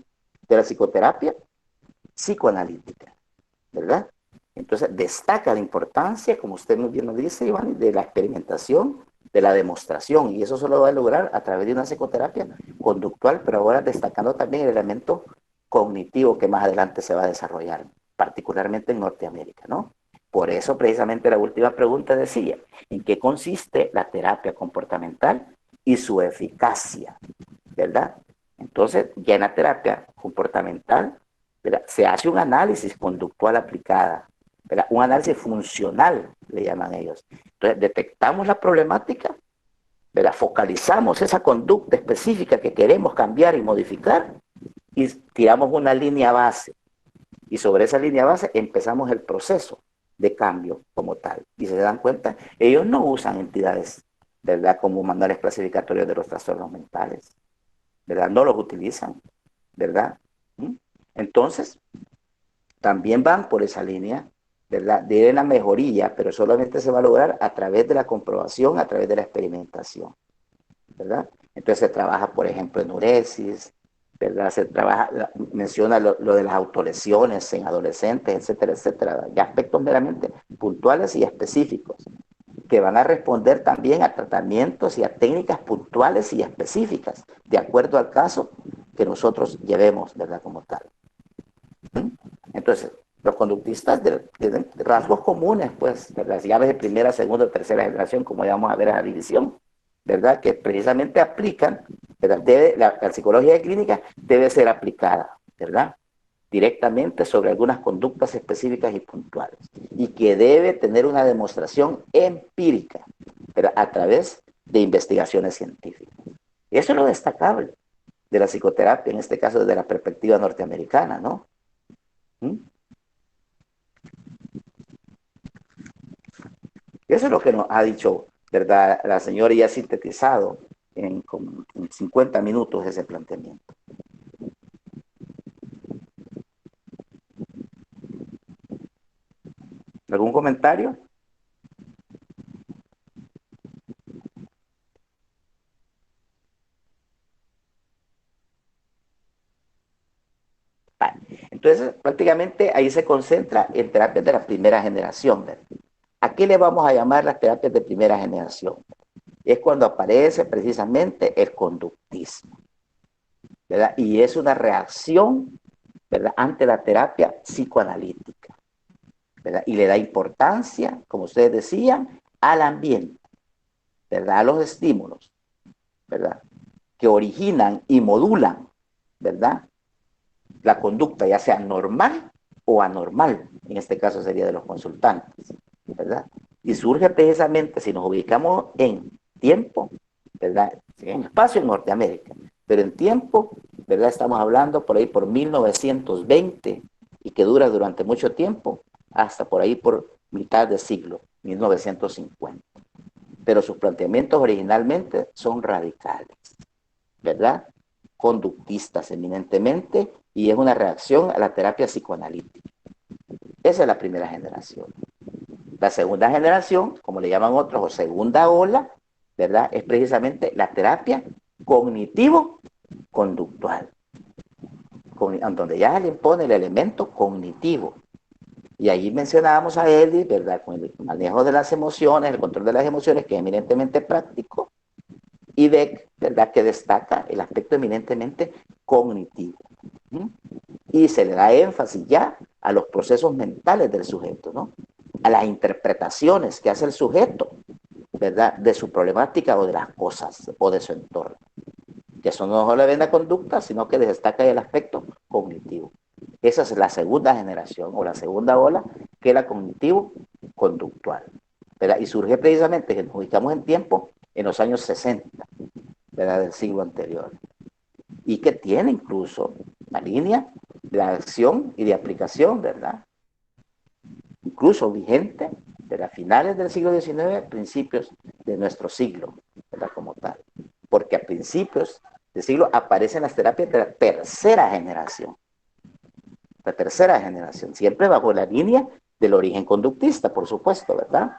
de la psicoterapia psicoanalítica, ¿verdad? Entonces destaca la importancia, como usted muy bien lo dice, Iván, de la experimentación, de la demostración, y eso solo va a lograr a través de una psicoterapia conductual, pero ahora destacando también el elemento cognitivo que más adelante se va a desarrollar, particularmente en Norteamérica, ¿no? Por eso precisamente la última pregunta decía, ¿en qué consiste la terapia comportamental y su eficacia? ¿Verdad? Entonces, ya en la terapia comportamental, ¿verdad?, se hace un análisis conductual aplicada, ¿verdad?, un análisis funcional, le llaman ellos. Entonces, detectamos la problemática, ¿verdad?, focalizamos esa conducta específica que queremos cambiar y modificar y tiramos una línea base. Y sobre esa línea base empezamos el proceso de cambio como tal. Y se dan cuenta, ellos no usan entidades, ¿verdad?, como manuales clasificatorios de los trastornos mentales, ¿verdad? No los utilizan, ¿verdad? Entonces, también van por esa línea, ¿verdad?, de la mejoría, pero solamente se va a lograr a través de la comprobación, a través de la experimentación, ¿verdad? Entonces se trabaja, por ejemplo, enuresis, ¿verdad? Se trabaja, menciona lo de las autolesiones en adolescentes, etcétera, etcétera, y aspectos meramente puntuales y específicos, que van a responder también a tratamientos y a técnicas puntuales y específicas, de acuerdo al caso que nosotros llevemos, ¿verdad?, como tal. Entonces, los conductistas tienen rasgos comunes, pues, de las llaves de primera, segunda, tercera generación, como ya vamos a ver en la división, ¿verdad?, que precisamente aplican, ¿verdad?, la psicología clínica debe ser aplicada, ¿verdad?, directamente sobre algunas conductas específicas y puntuales, y que debe tener una demostración empírica, ¿verdad?, a través de investigaciones científicas. Y eso es lo destacable de la psicoterapia, en este caso desde la perspectiva norteamericana, ¿no? Eso es lo que nos ha dicho, ¿verdad?, la señora, y ha sintetizado en 50 minutos ese planteamiento. ¿Algún comentario? Vale. Entonces, prácticamente ahí se concentra en terapias de la primera generación, ¿verdad? ¿A qué le vamos a llamar las terapias de primera generación? Es cuando aparece precisamente el conductismo, ¿verdad? Y es una reacción, ¿verdad?, ante la terapia psicoanalítica, ¿verdad? Y le da importancia, como ustedes decían, al ambiente, ¿verdad?, a los estímulos, ¿verdad?, que originan y modulan, ¿verdad?, la conducta, ya sea normal o anormal, en este caso sería de los consultantes, ¿verdad? Y surge precisamente, si nos ubicamos en tiempo, ¿verdad?, en espacio en Norteamérica, pero en tiempo, ¿verdad?, estamos hablando por ahí por 1920 y que dura durante mucho tiempo, hasta por ahí por mitad de siglo, 1950. Pero sus planteamientos originalmente son radicales, ¿verdad?, conductistas eminentemente, y es una reacción a la terapia psicoanalítica. Esa es la primera generación. La segunda generación, como le llaman otros, o segunda ola, ¿verdad?, es precisamente la terapia cognitivo-conductual, donde ya le impone el elemento cognitivo. Y ahí mencionábamos a Edith, ¿verdad?, con el manejo de las emociones, el control de las emociones, que es eminentemente práctico, y Beck, ¿verdad?, que destaca el aspecto eminentemente cognitivo. Y se le da énfasis ya a los procesos mentales del sujeto, ¿no?, a las interpretaciones que hace el sujeto, ¿verdad?, de su problemática o de las cosas o de su entorno. Que eso no solo le ven la conducta, sino que destaca el aspecto cognitivo. Esa es la segunda generación o la segunda ola, que es la cognitivo-conductual, ¿verdad? Y surge precisamente, que nos ubicamos en tiempo, en los años 60, ¿verdad?, del siglo anterior. Y que tiene incluso una línea de acción y de aplicación, ¿verdad?, incluso vigente, de las finales del siglo XIX, principios de nuestro siglo, ¿verdad?, como tal. Porque a principios del siglo aparecen las terapias de la tercera generación. La tercera generación, siempre bajo la línea del origen conductista, por supuesto, ¿verdad?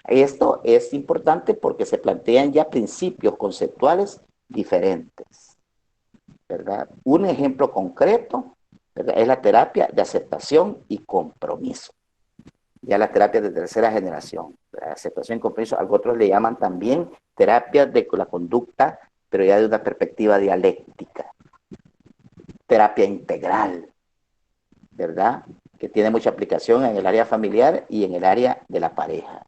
Esto es importante porque se plantean ya principios conceptuales diferentes, ¿verdad? Un ejemplo concreto, ¿verdad?, es la terapia de aceptación y compromiso. Ya las terapias de tercera generación, ¿verdad?, aceptación y compromiso, algo otros le llaman también terapias de la conducta, pero ya de una perspectiva dialéctica. Terapia integral, ¿verdad?, que tiene mucha aplicación en el área familiar y en el área de la pareja.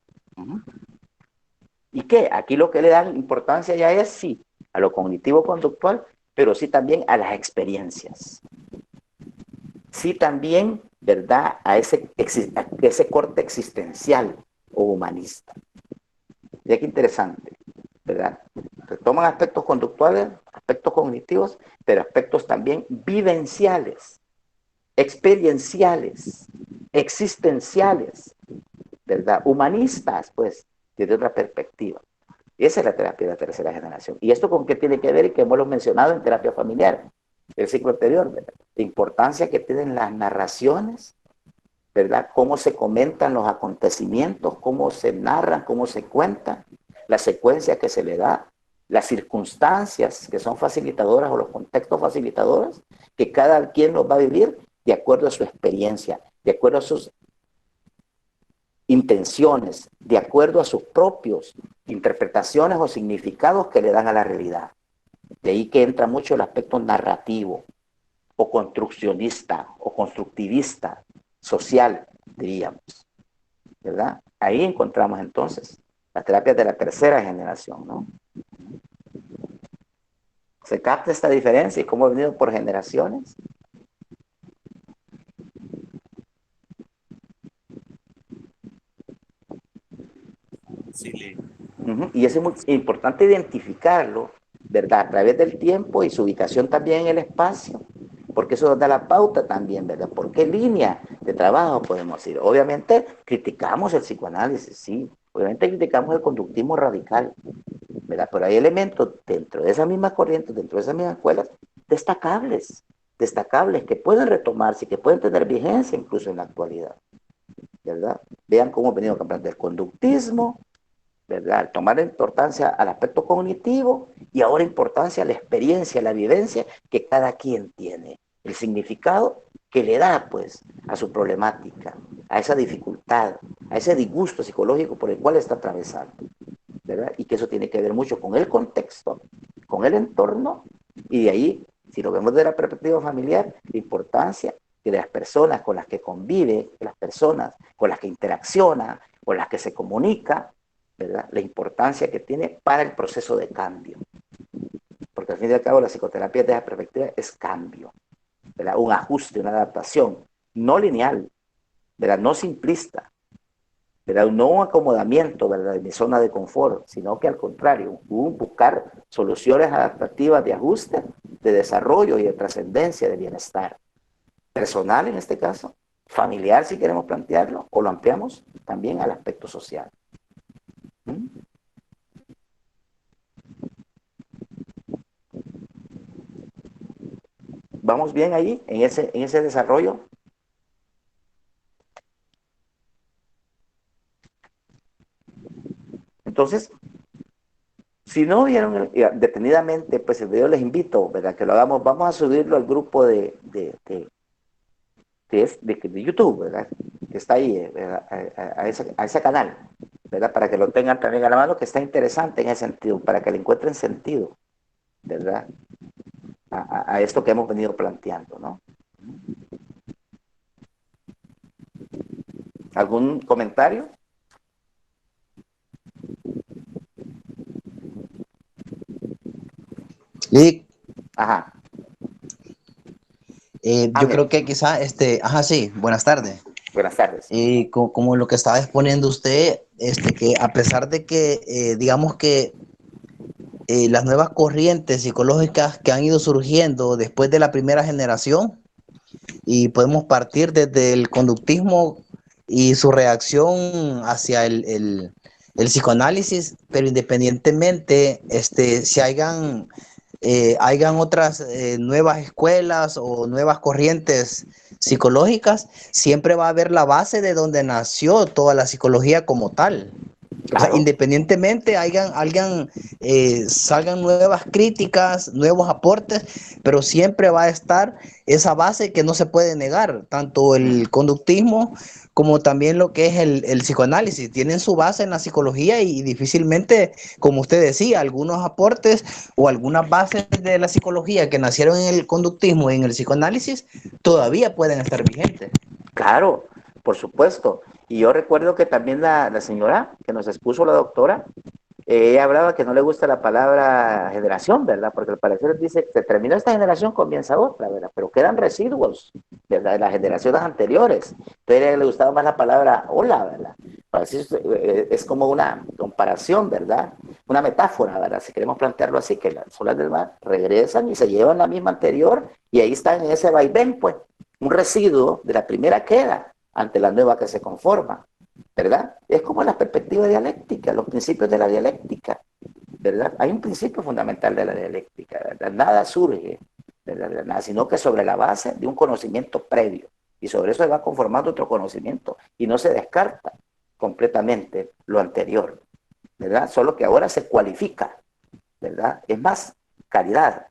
¿Y qué? Aquí lo que le dan importancia ya es, sí, a lo cognitivo-conductual, pero sí también a las experiencias. Sí también, ¿verdad?, a ese corte existencial o humanista. Ya que interesante, ¿verdad? Toman aspectos conductuales, aspectos cognitivos, pero aspectos también vivenciales, experienciales, existenciales, ¿verdad?, humanistas, pues, desde otra perspectiva. Esa es la terapia de la tercera generación. ¿Y esto con qué tiene que ver? Y que hemos mencionado en terapia familiar, el ciclo anterior, ¿verdad?, la importancia que tienen las narraciones, ¿verdad?, cómo se comentan los acontecimientos, cómo se narran, cómo se cuentan, la secuencia que se le da, las circunstancias que son facilitadoras o los contextos facilitadores, que cada quien los va a vivir de acuerdo a su experiencia, de acuerdo a sus intenciones, de acuerdo a sus propios interpretaciones o significados que le dan a la realidad. De ahí que entra mucho el aspecto narrativo, o construccionista, o constructivista, social, diríamos, ¿verdad? Ahí encontramos entonces las terapias de la tercera generación, ¿no? ¿Se capta esta diferencia y cómo ha venido por generaciones? Sí. Y es muy importante identificarlo, ¿verdad?, a través del tiempo y su ubicación también en el espacio, porque eso nos da la pauta también, ¿verdad? ¿Por qué línea de trabajo podemos ir? Obviamente criticamos el psicoanálisis, sí, obviamente criticamos el conductismo radical, ¿verdad? Pero hay elementos dentro de esa misma corriente, dentro de esas mismas escuelas, destacables que pueden retomarse y que pueden tener vigencia incluso en la actualidad, ¿verdad? Vean cómo hemos venido cambiando el conductismo, ¿verdad? Tomar importancia al aspecto cognitivo y ahora importancia a la experiencia, a la vivencia que cada quien tiene, el significado que le da pues a su problemática, a esa dificultad, a ese disgusto psicológico por el cual está atravesando, ¿verdad? Y que eso tiene que ver mucho con el contexto, con el entorno, y de ahí, si lo vemos desde la perspectiva familiar, la importancia que de las personas con las que convive, de las personas con las que interacciona, con las que se comunica, ¿verdad? La importancia que tiene para el proceso de cambio. Porque al fin y al cabo la psicoterapia desde esa perspectiva es cambio, ¿verdad? Un ajuste, una adaptación, no lineal, ¿verdad? No simplista, ¿verdad? No un acomodamiento, ¿verdad?, de mi zona de confort, sino que al contrario, un buscar soluciones adaptativas de ajuste, de desarrollo y de trascendencia, de bienestar personal en este caso, familiar si queremos plantearlo, o lo ampliamos también al aspecto social. ¿Vamos bien ahí en ese desarrollo? Entonces, si no vieron detenidamente, pues el video les invito, ¿verdad?, que lo hagamos. Vamos a subirlo al grupo de YouTube, ¿verdad?, que está ahí, ¿verdad?, a ese canal, ¿verdad?, para que lo tengan también a la mano, que está interesante en ese sentido, para que le encuentren sentido, ¿verdad?, a esto que hemos venido planteando, ¿no? ¿Algún comentario? Lick, Ajá. yo creo que quizá, sí, buenas tardes. Buenas tardes. Como lo que estaba exponiendo usted, que a pesar de que, digamos que las nuevas corrientes psicológicas que han ido surgiendo después de la primera generación, y podemos partir desde el conductismo y su reacción hacia el psicoanálisis, pero independientemente, si hayan otras nuevas escuelas o nuevas corrientes psicológicas, siempre va a haber la base de donde nació toda la psicología como tal. Claro. O sea, independientemente salgan nuevas críticas, nuevos aportes, pero siempre va a estar esa base que no se puede negar, tanto el conductismo como también lo que es el psicoanálisis. Tienen su base en la psicología y difícilmente, como usted decía, algunos aportes o algunas bases de la psicología que nacieron en el conductismo y en el psicoanálisis todavía pueden estar vigentes. Claro, por supuesto. Y yo recuerdo que también la señora que nos expuso, la doctora, ella hablaba que no le gusta la palabra generación, ¿verdad? Porque al parecer dice, se terminó esta generación, comienza otra, ¿verdad? Pero quedan residuos, ¿verdad?, de las generaciones anteriores. Entonces a ella le gustaba más la palabra hola, ¿verdad? Así es como una comparación, ¿verdad? Una metáfora, ¿verdad? Si queremos plantearlo así, que las olas del mar regresan y se llevan la misma anterior y ahí están en ese vaivén, pues. Un residuo de la primera queda ante la nueva que se conforma, ¿verdad? Es como la perspectiva dialéctica, los principios de la dialéctica, ¿verdad? Hay un principio fundamental de la dialéctica, ¿verdad? Nada surge, ¿verdad?, de nada, sino que sobre la base de un conocimiento previo, y sobre eso se va conformando otro conocimiento, y no se descarta completamente lo anterior, ¿verdad? Solo que ahora se cualifica, ¿verdad? Es más calidad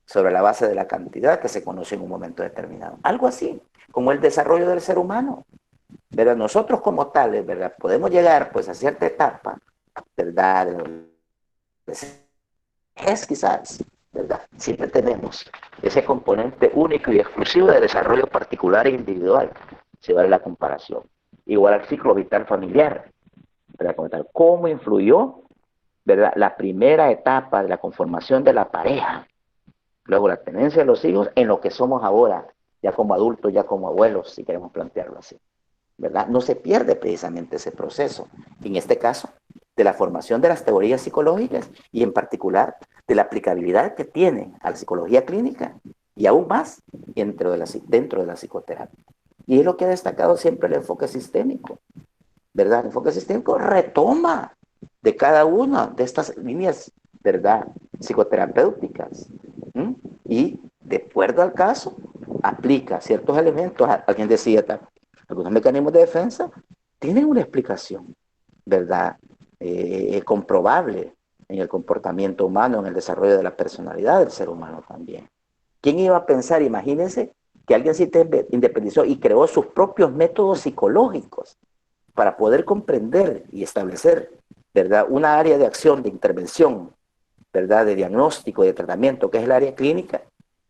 sobre la base de la cantidad que se conoce en un momento determinado. Algo así, como el desarrollo del ser humano, ¿verdad? Nosotros como tales, ¿verdad?, podemos llegar pues a cierta etapa, ¿verdad?, es quizás, ¿verdad?, siempre tenemos ese componente único y exclusivo de desarrollo particular e individual, si vale la comparación. Igual al ciclo vital familiar, ¿verdad?, como tal, cómo influyó, ¿verdad?, la primera etapa de la conformación de la pareja, luego la tenencia de los hijos en lo que somos ahora, ya como adultos, ya como abuelos, si queremos plantearlo así, ¿verdad? No se pierde precisamente ese proceso, en este caso, de la formación de las teorías psicológicas y en particular de la aplicabilidad que tienen a la psicología clínica y aún más dentro de la psicoterapia. Y es lo que ha destacado siempre el enfoque sistémico, ¿verdad? El enfoque sistémico retoma de cada una de estas líneas ¿verdad?, psicoterapéuticas. Y de acuerdo al caso, aplica ciertos elementos. Alguien decía, algunos mecanismos de defensa tienen una explicación, ¿verdad?, comprobable en el comportamiento humano, en el desarrollo de la personalidad del ser humano también. ¿Quién iba a pensar? Imagínense que alguien se independizó y creó sus propios métodos psicológicos para poder comprender y establecer, ¿verdad?, una área de acción, de intervención, ¿verdad?, de diagnóstico, de tratamiento, que es el área clínica,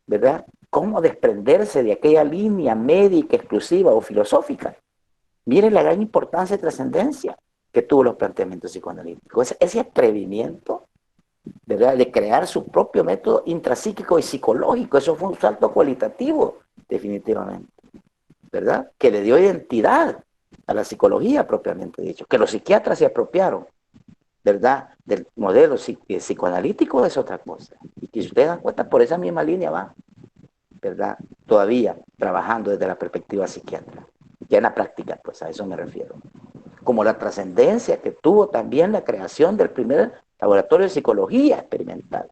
¿verdad? ¿Cómo desprenderse de aquella línea médica exclusiva o filosófica? Miren la gran importancia y trascendencia que tuvo los planteamientos psicoanalíticos. Ese atrevimiento, ¿verdad?, de crear su propio método intrapsíquico y psicológico, eso fue un salto cualitativo, definitivamente, ¿verdad?, que le dio identidad a la psicología propiamente dicho, que los psiquiatras se apropiaron, ¿verdad?, del modelo psicoanalítico es otra cosa. Y que si ustedes dan cuenta, por esa misma línea va, ¿verdad?, todavía trabajando desde la perspectiva psiquiatra. Ya en la práctica, pues a eso me refiero. Como la trascendencia que tuvo también la creación del primer laboratorio de psicología experimental.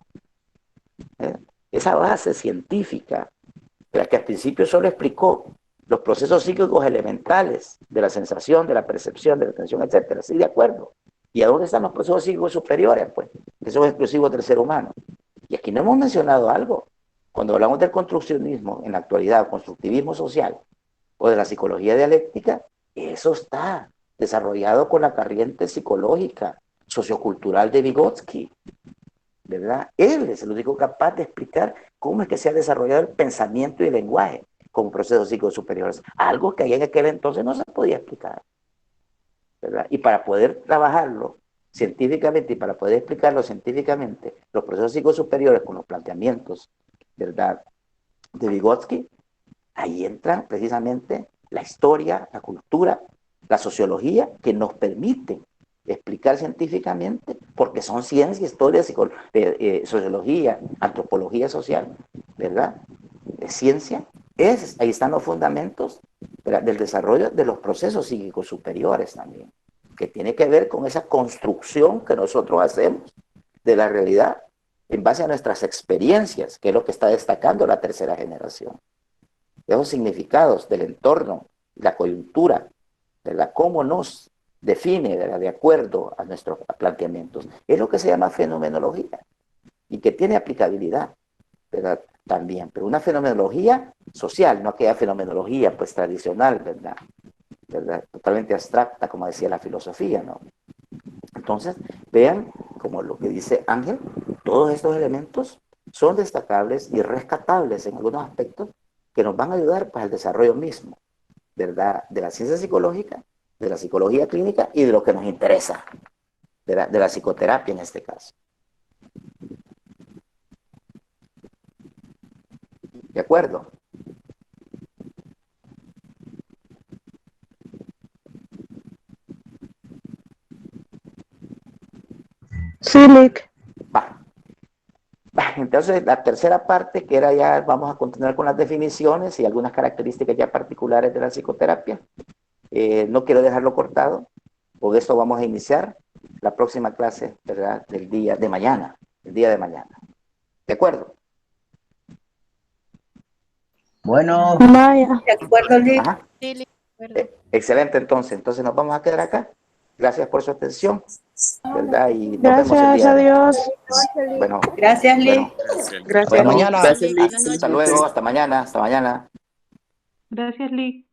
Esa base científica, la que al principio solo explicó los procesos psíquicos elementales de la sensación, de la percepción, de la atención, etcétera. Sí, de acuerdo. ¿Y a dónde están los procesos psíquicos superiores? Pues, que son exclusivos del ser humano. Y aquí no hemos mencionado algo. Cuando hablamos del construccionismo en la actualidad, constructivismo social, o de la psicología dialéctica, eso está desarrollado con la corriente psicológica, sociocultural de Vygotsky, ¿verdad? Él es el único capaz de explicar cómo es que se ha desarrollado el pensamiento y el lenguaje como procesos psíquicos superiores, algo que en aquel entonces no se podía explicar, ¿verdad? Y para poder trabajarlo científicamente y para poder explicarlo científicamente, los procesos psíquicos superiores con los planteamientos, ¿verdad?, de Vygotsky, ahí entran precisamente la historia, la cultura, la sociología, que nos permiten explicar científicamente, porque son ciencia, historia, sociología, antropología social, ¿verdad?, de ciencia. Ahí están los fundamentos, ¿verdad?, del desarrollo de los procesos psíquicos superiores también, que tiene que ver con esa construcción que nosotros hacemos de la realidad en base a nuestras experiencias, que es lo que está destacando la tercera generación. Esos significados del entorno, la coyuntura, ¿verdad?, cómo nos define, ¿verdad?, de acuerdo a nuestros planteamientos. Es lo que se llama fenomenología y que tiene aplicabilidad, ¿verdad?, también, pero una fenomenología social, no aquella fenomenología pues tradicional, ¿verdad?, totalmente abstracta, como decía la filosofía, ¿no? Entonces, vean, como lo que dice Ángel, todos estos elementos son destacables y rescatables en algunos aspectos que nos van a ayudar para el desarrollo mismo, ¿verdad?, de la ciencia psicológica, de la psicología clínica y de lo que nos interesa, ¿verdad?, de la psicoterapia en este caso. ¿De acuerdo? Sí, Lick. Va. Entonces, la tercera parte, que era ya, vamos a continuar con las definiciones y algunas características ya particulares de la psicoterapia. No quiero dejarlo cortado, por esto vamos a iniciar la próxima clase, ¿verdad?, del día de mañana, el día de mañana. ¿De acuerdo? Bueno. Vaya. De acuerdo, Lick. Ajá. Sí, de acuerdo. Excelente, entonces nos vamos a quedar acá. Gracias por su atención, ¿verdad? Y nos vemos el Gracias, día de adiós. Bueno, Gracias, Lick. bueno, Gracias. Hasta bueno, mañana. hasta luego, hasta mañana, hasta mañana. Gracias, Lick.